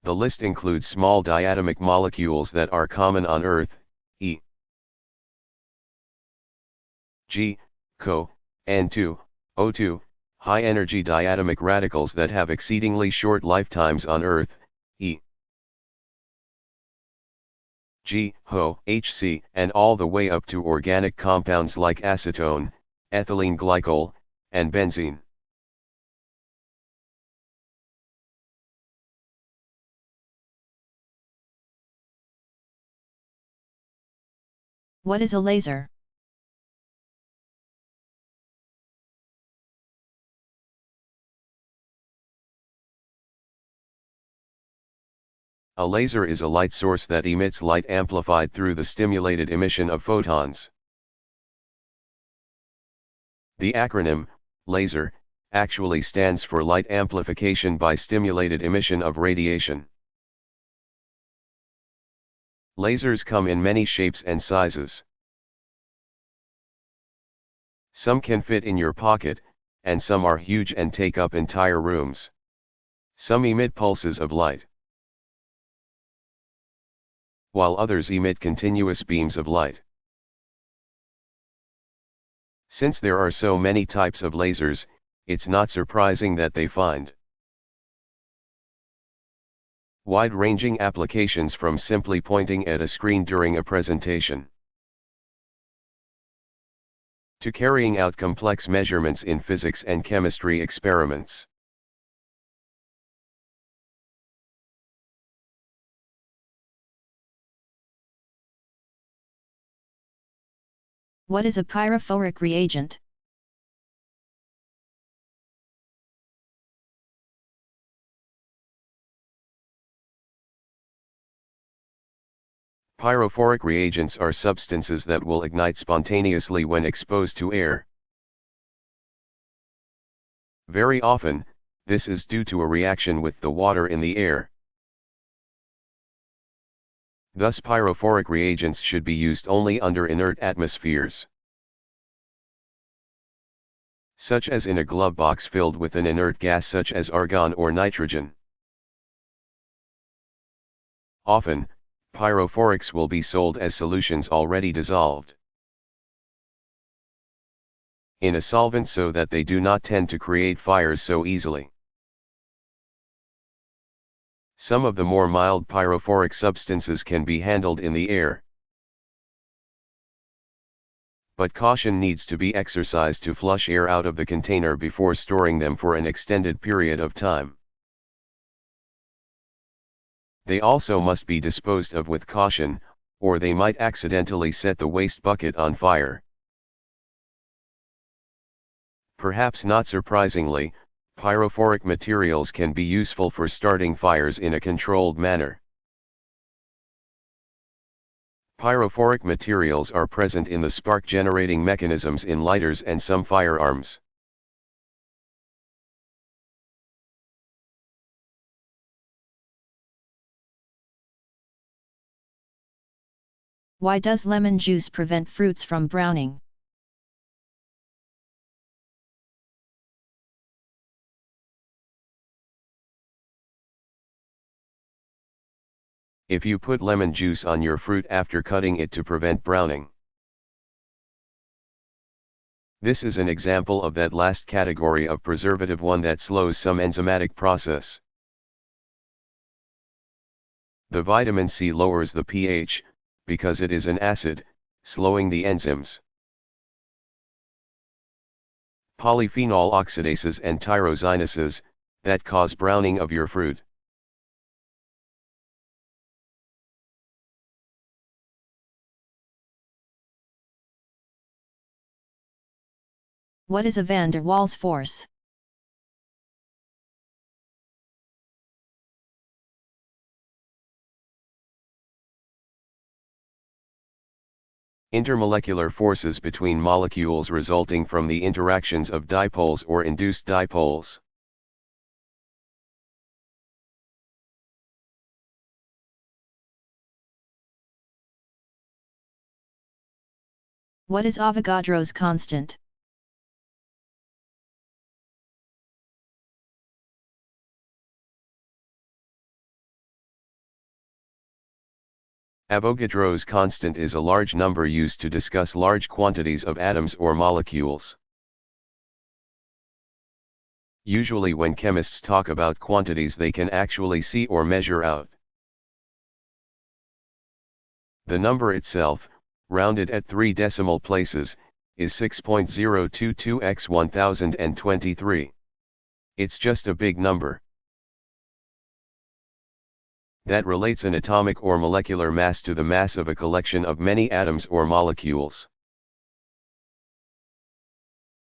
The list includes small diatomic molecules that are common on Earth, e.g., Co, N2, O2, high-energy diatomic radicals that have exceedingly short lifetimes on Earth, e.g., Ho, HC, and all the way up to organic compounds like acetone, ethylene glycol, and benzene. What is a laser? A laser is a light source that emits light amplified through the stimulated emission of photons. The acronym, laser, actually stands for light amplification by stimulated emission of radiation. Lasers come in many shapes and sizes. Some can fit in your pocket, and some are huge and take up entire rooms. Some emit pulses of light, while others emit continuous beams of light. Since there are so many types of lasers, it's not surprising that they find wide-ranging applications from simply pointing at a screen during a presentation to carrying out complex measurements in physics and chemistry experiments. What is a pyrophoric reagent? Pyrophoric reagents are substances that will ignite spontaneously when exposed to air. Very often, this is due to a reaction with the water in the air. Thus pyrophoric reagents should be used only under inert atmospheres, such as in a glove box filled with an inert gas such as argon or nitrogen. Often, pyrophorics will be sold as solutions already dissolved in a solvent so that they do not tend to create fires so easily. Some of the more mild pyrophoric substances can be handled in the air, but caution needs to be exercised to flush air out of the container before storing them for an extended period of time. They also must be disposed of with caution, or they might accidentally set the waste bucket on fire. Perhaps not surprisingly, pyrophoric materials can be useful for starting fires in a controlled manner. Pyrophoric materials are present in the spark-generating mechanisms in lighters and some firearms. Why does lemon juice prevent fruits from browning? If you put lemon juice on your fruit after cutting it to prevent browning. This is an example of that last category of preservative, one that slows some enzymatic process. The vitamin C lowers the pH, because it is an acid, slowing the enzymes. Polyphenol oxidases and tyrosinases, that cause browning of your fruit. What is a van der Waals force? Intermolecular forces between molecules resulting from the interactions of dipoles or induced dipoles. What is Avogadro's constant? Avogadro's constant is a large number used to discuss large quantities of atoms or molecules. Usually when chemists talk about quantities they can actually see or measure out. The number itself, rounded at 3 decimal places, is 6.022 x 1023. It's just a big number. that relates an atomic or molecular mass to the mass of a collection of many atoms or molecules.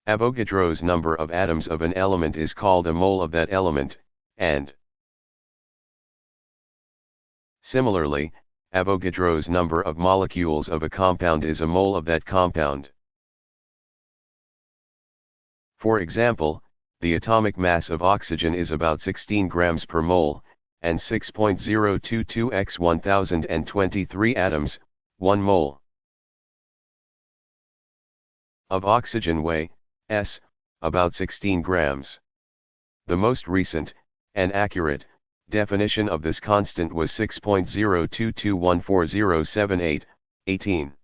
Avogadro's number of atoms of an element is called a mole of that element, and similarly, Avogadro's number of molecules of a compound is a mole of that compound. For example, the atomic mass of oxygen is about 16 grams per mole, and 6.022 x 1023 atoms, 1 mole. Of oxygen weigh, s, about 16 grams. The most recent, and accurate, definition of this constant was 6.0221407.8, 18.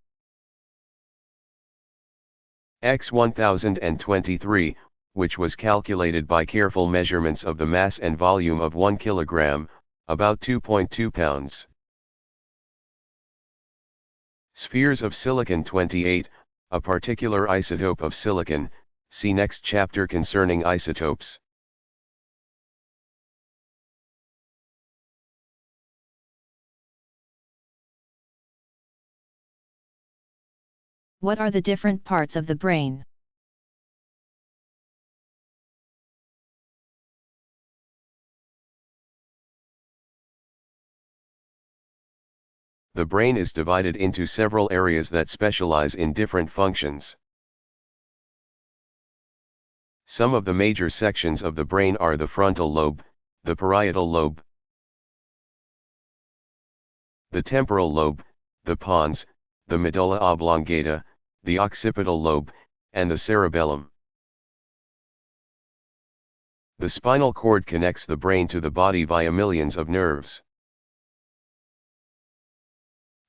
X 1023, which was calculated by careful measurements of the mass and volume of 1 kilogram, about 2.2 pounds. Spheres of silicon 28, a particular isotope of silicon, see next chapter concerning isotopes. What are the different parts of the brain? The brain is divided into several areas that specialize in different functions. Some of the major sections of the brain are the frontal lobe, the parietal lobe, the temporal lobe, the pons, the medulla oblongata, the occipital lobe, and the cerebellum. The spinal cord connects the brain to the body via millions of nerves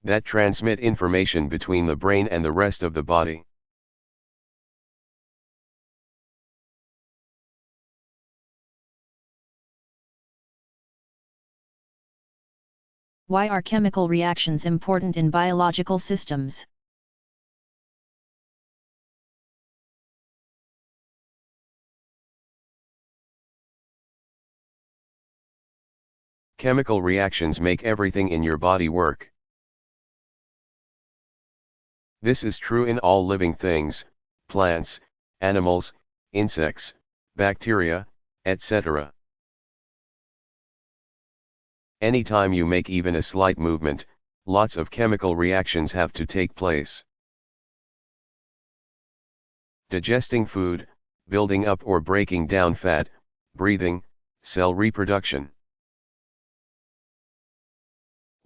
that transmit information between the brain and the rest of the body. Why are chemical reactions important in biological systems? Chemical reactions make everything in your body work. This is true in all living things, plants, animals, insects, bacteria, etc. Anytime you make even a slight movement, lots of chemical reactions have to take place. Digesting food, building up or breaking down fat, breathing, cell reproduction,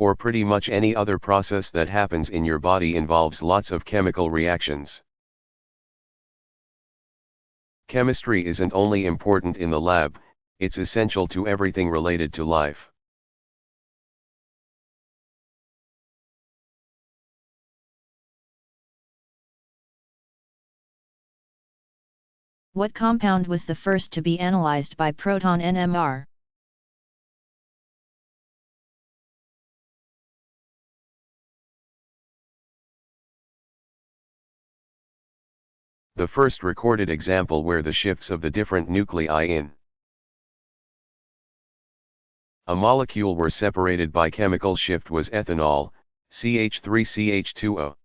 or pretty much any other process that happens in your body involves lots of chemical reactions. Chemistry isn't only important in the lab, it's essential to everything related to life. What compound was the first to be analyzed by proton NMR? The first recorded example where the shifts of the different nuclei in a molecule were separated by chemical shift was ethanol, CH3CH2O.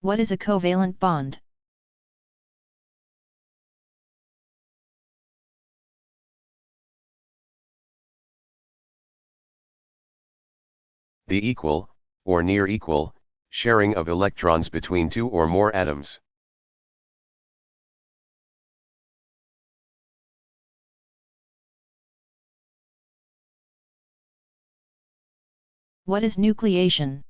What is a covalent bond? The equal, or near equal, sharing of electrons between two or more atoms. What is nucleation?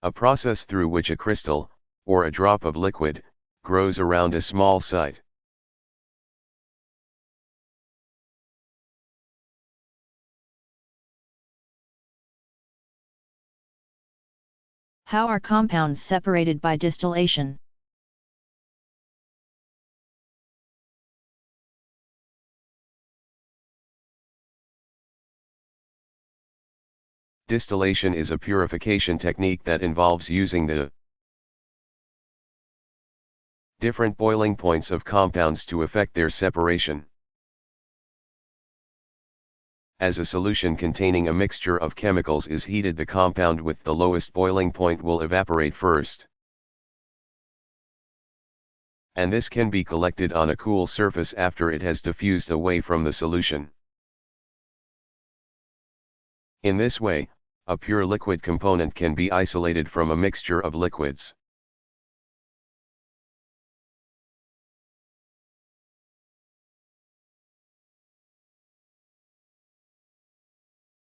A process through which a crystal, or a drop of liquid, grows around a small site. How are compounds separated by distillation? Distillation is a purification technique that involves using the different boiling points of compounds to effect their separation. As a solution containing a mixture of chemicals is heated, the compound with the lowest boiling point will evaporate first. And this can be collected on a cool surface after it has diffused away from the solution. In this way, a pure liquid component can be isolated from a mixture of liquids.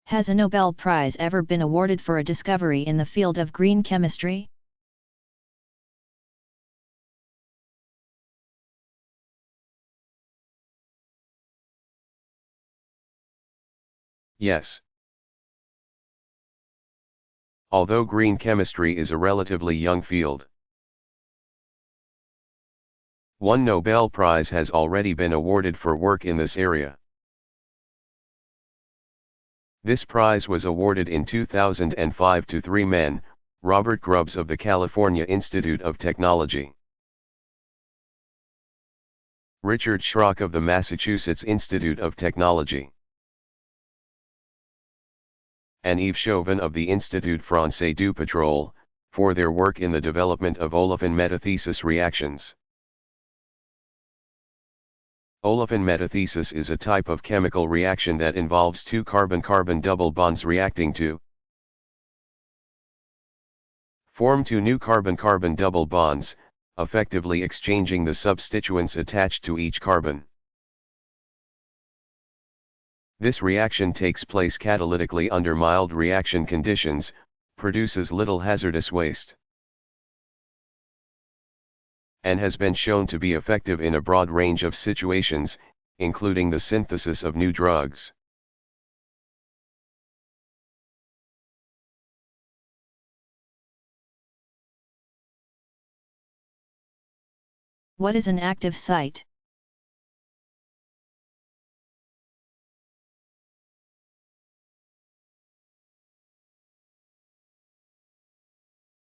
Has a Nobel Prize ever been awarded for a discovery in the field of green chemistry? Yes. Although green chemistry is a relatively young field, one Nobel Prize has already been awarded for work in this area. This prize was awarded in 2005 to three men: Robert Grubbs of the California Institute of Technology, Richard Schrock of the Massachusetts Institute of Technology, and Yves Chauvin of the Institut Français du Pétrole, for their work in the development of olefin metathesis reactions. Olefin metathesis is a type of chemical reaction that involves two carbon-carbon double bonds reacting to form two new carbon-carbon double bonds, effectively exchanging the substituents attached to each carbon. This reaction takes place catalytically under mild reaction conditions, produces little hazardous waste, and has been shown to be effective in a broad range of situations, including the synthesis of new drugs. What is an active site?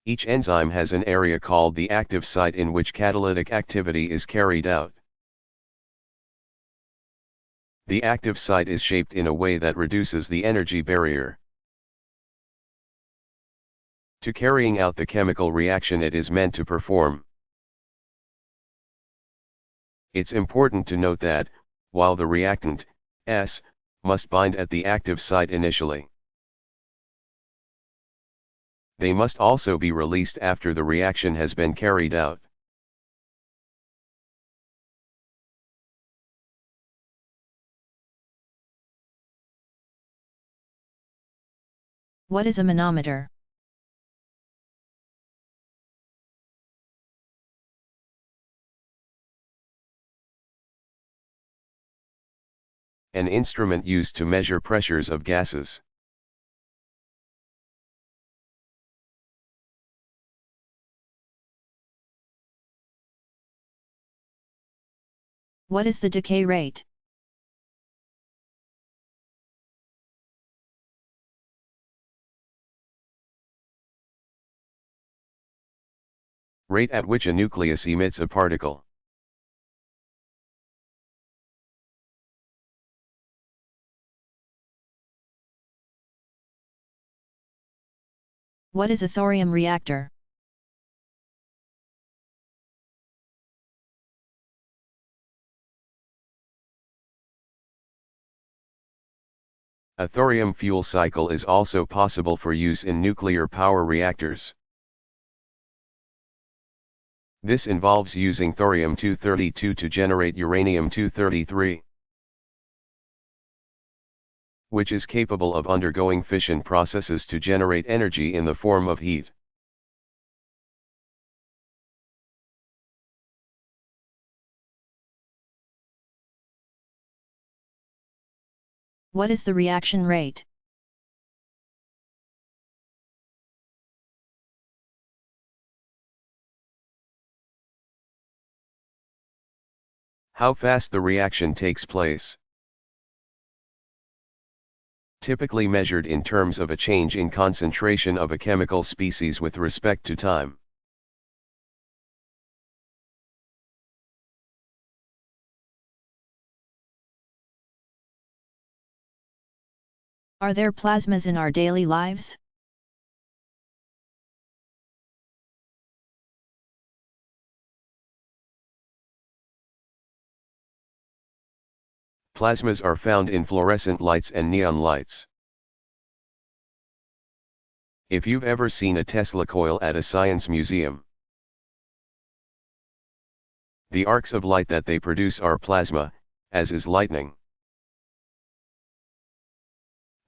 Each enzyme has an area called the active site in which catalytic activity is carried out. The active site is shaped in a way that reduces the energy barrier to carrying out the chemical reaction it is meant to perform. It's important to note that, while the reactant, S, must bind at the active site initially, they must also be released after the reaction has been carried out. What is a manometer? An instrument used to measure pressures of gases. What is the decay rate? Rate at which a nucleus emits a particle. What is a thorium reactor? A thorium fuel cycle is also possible for use in nuclear power reactors. This involves using thorium-232 to generate uranium-233, which is capable of undergoing fission processes to generate energy in the form of heat. What is the reaction rate? How fast the reaction takes place. typically measured in terms of a change in concentration of a chemical species with respect to time. Are there plasmas in our daily lives? Plasmas are found in fluorescent lights and neon lights. If you've ever seen a Tesla coil at a science museum, the arcs of light that they produce are plasma, as is lightning.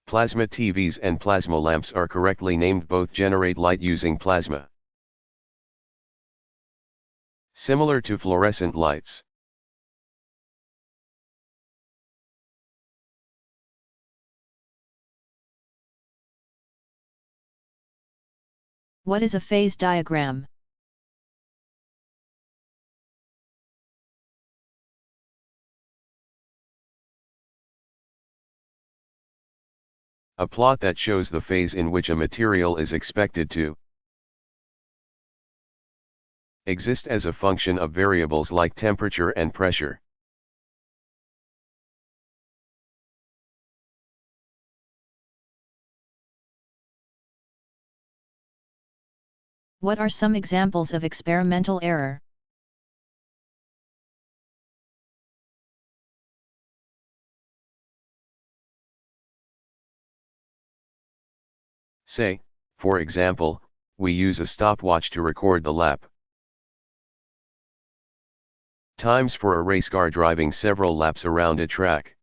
Plasma TVs and plasma lamps are correctly named, both generate light using plasma. Similar to fluorescent lights. What is a phase diagram? A plot that shows the phase in which a material is expected to exist as a function of variables like temperature and pressure. What are some examples of experimental error? Say, for example, we use a stopwatch to record the lap times for a race car driving several laps around a track.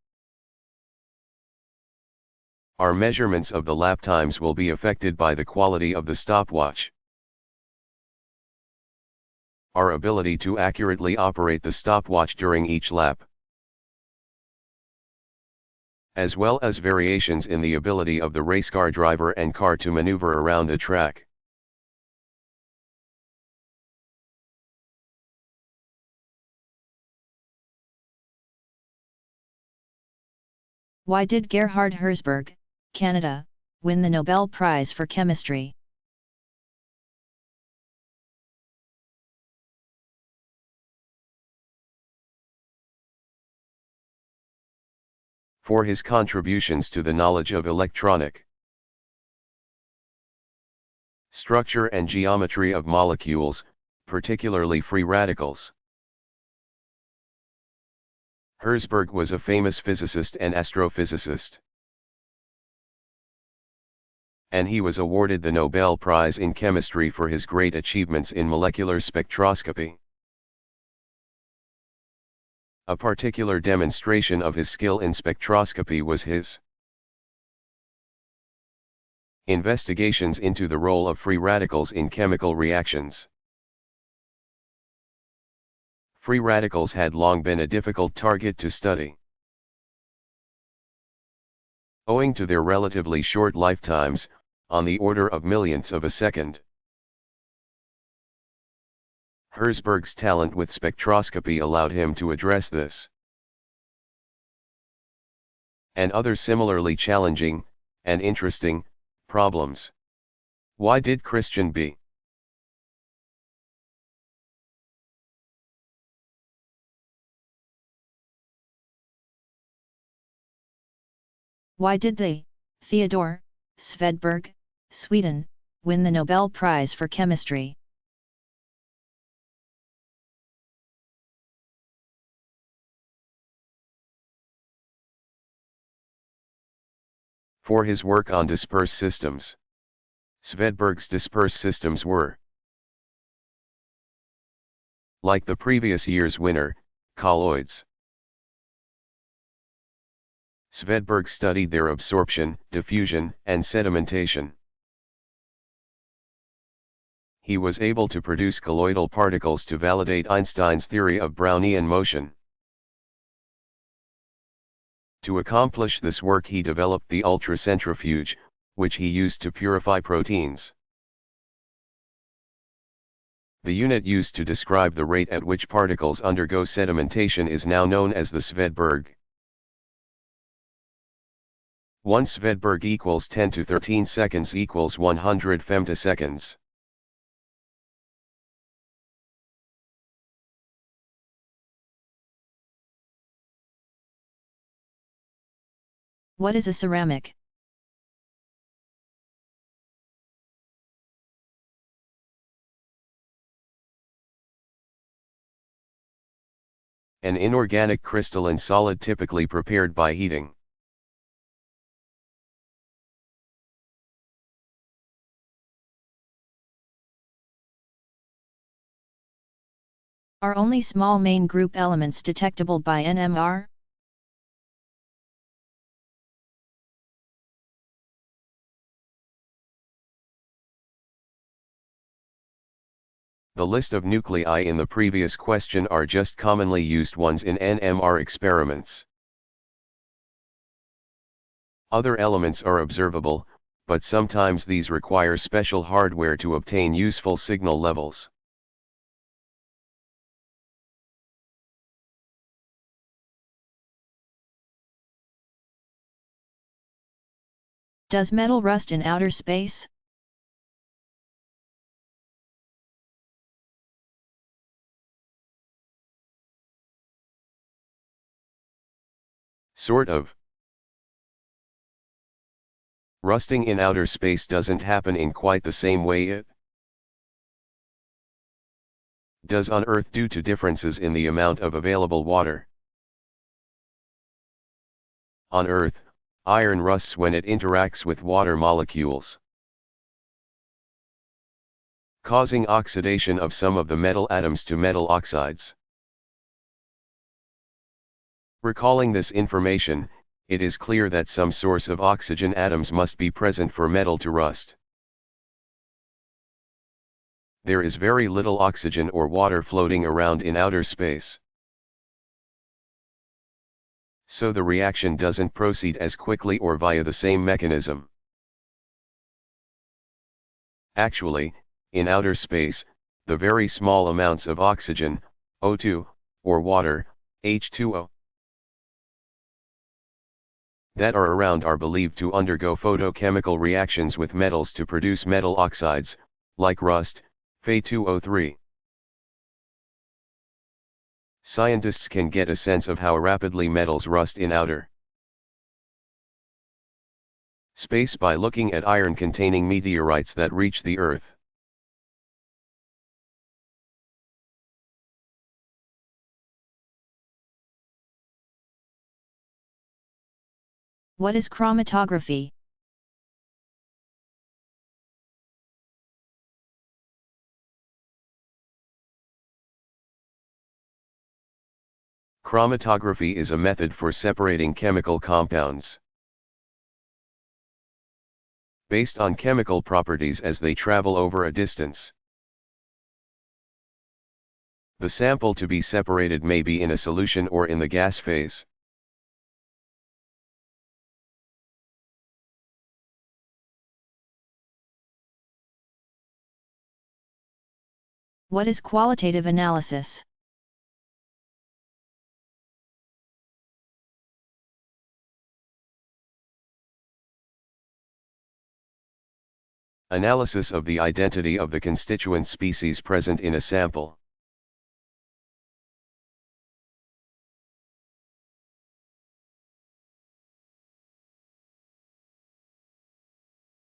Our measurements of the lap times will be affected by the quality of the stopwatch. Our ability to accurately operate the stopwatch during each lap, as well as variations in the ability of the race car driver and car to maneuver around the track. Why did Gerhard Herzberg, Canada, win the Nobel Prize for Chemistry? For his contributions to the knowledge of electronic structure and geometry of molecules, particularly free radicals. Herzberg was a famous physicist and astrophysicist, and he was awarded the Nobel Prize in Chemistry for his great achievements in molecular spectroscopy. A particular demonstration of his skill in spectroscopy was his investigations into the role of free radicals in chemical reactions. Free radicals had long been a difficult target to study, owing to their relatively short lifetimes, on the order of millionths of a second. Herzberg's talent with spectroscopy allowed him to address this and other similarly challenging and interesting problems. Why did Christian B. Why did they, Theodor Svedberg, Sweden, win the Nobel Prize for Chemistry? For his work on disperse systems. Svedberg's disperse systems were, like the previous year's winner, colloids. Svedberg studied their absorption, diffusion, and sedimentation. He was able to produce colloidal particles to validate Einstein's theory of Brownian motion. To accomplish this work, he developed the ultracentrifuge, which he used to purify proteins. The unit used to describe the rate at which particles undergo sedimentation is now known as the Svedberg 1 Svedberg equals 10 to 13 seconds equals 100 femtoseconds. What is a ceramic? An inorganic crystalline solid typically prepared by heating. Are only small main group elements detectable by NMR? The list of nuclei in the previous question are just commonly used ones in NMR experiments. Other elements are observable, but sometimes these require special hardware to obtain useful signal levels. Does metal rust in outer space? Sort of. Rusting in outer space doesn't happen in quite the same way it does on Earth due to differences in the amount of available water. On Earth, iron rusts when it interacts with water molecules, causing oxidation of some of the metal atoms to metal oxides. Recalling this information, it is clear that some source of oxygen atoms must be present for metal to rust. There is very little oxygen or water floating around in outer space. So the reaction doesn't proceed as quickly or via the same mechanism. Actually, in outer space, the very small amounts of oxygen, O2, or water, H2O, that are around are believed to undergo photochemical reactions with metals to produce metal oxides, like rust, Fe2O3. Scientists can get a sense of how rapidly metals rust in outer space by looking at iron-containing meteorites that reach the Earth. What is chromatography? Chromatography is a method for separating chemical compounds based on chemical properties as they travel over a distance. The sample to be separated may be in a solution or in the gas phase. What is qualitative analysis? Analysis of the identity of the constituent species present in a sample.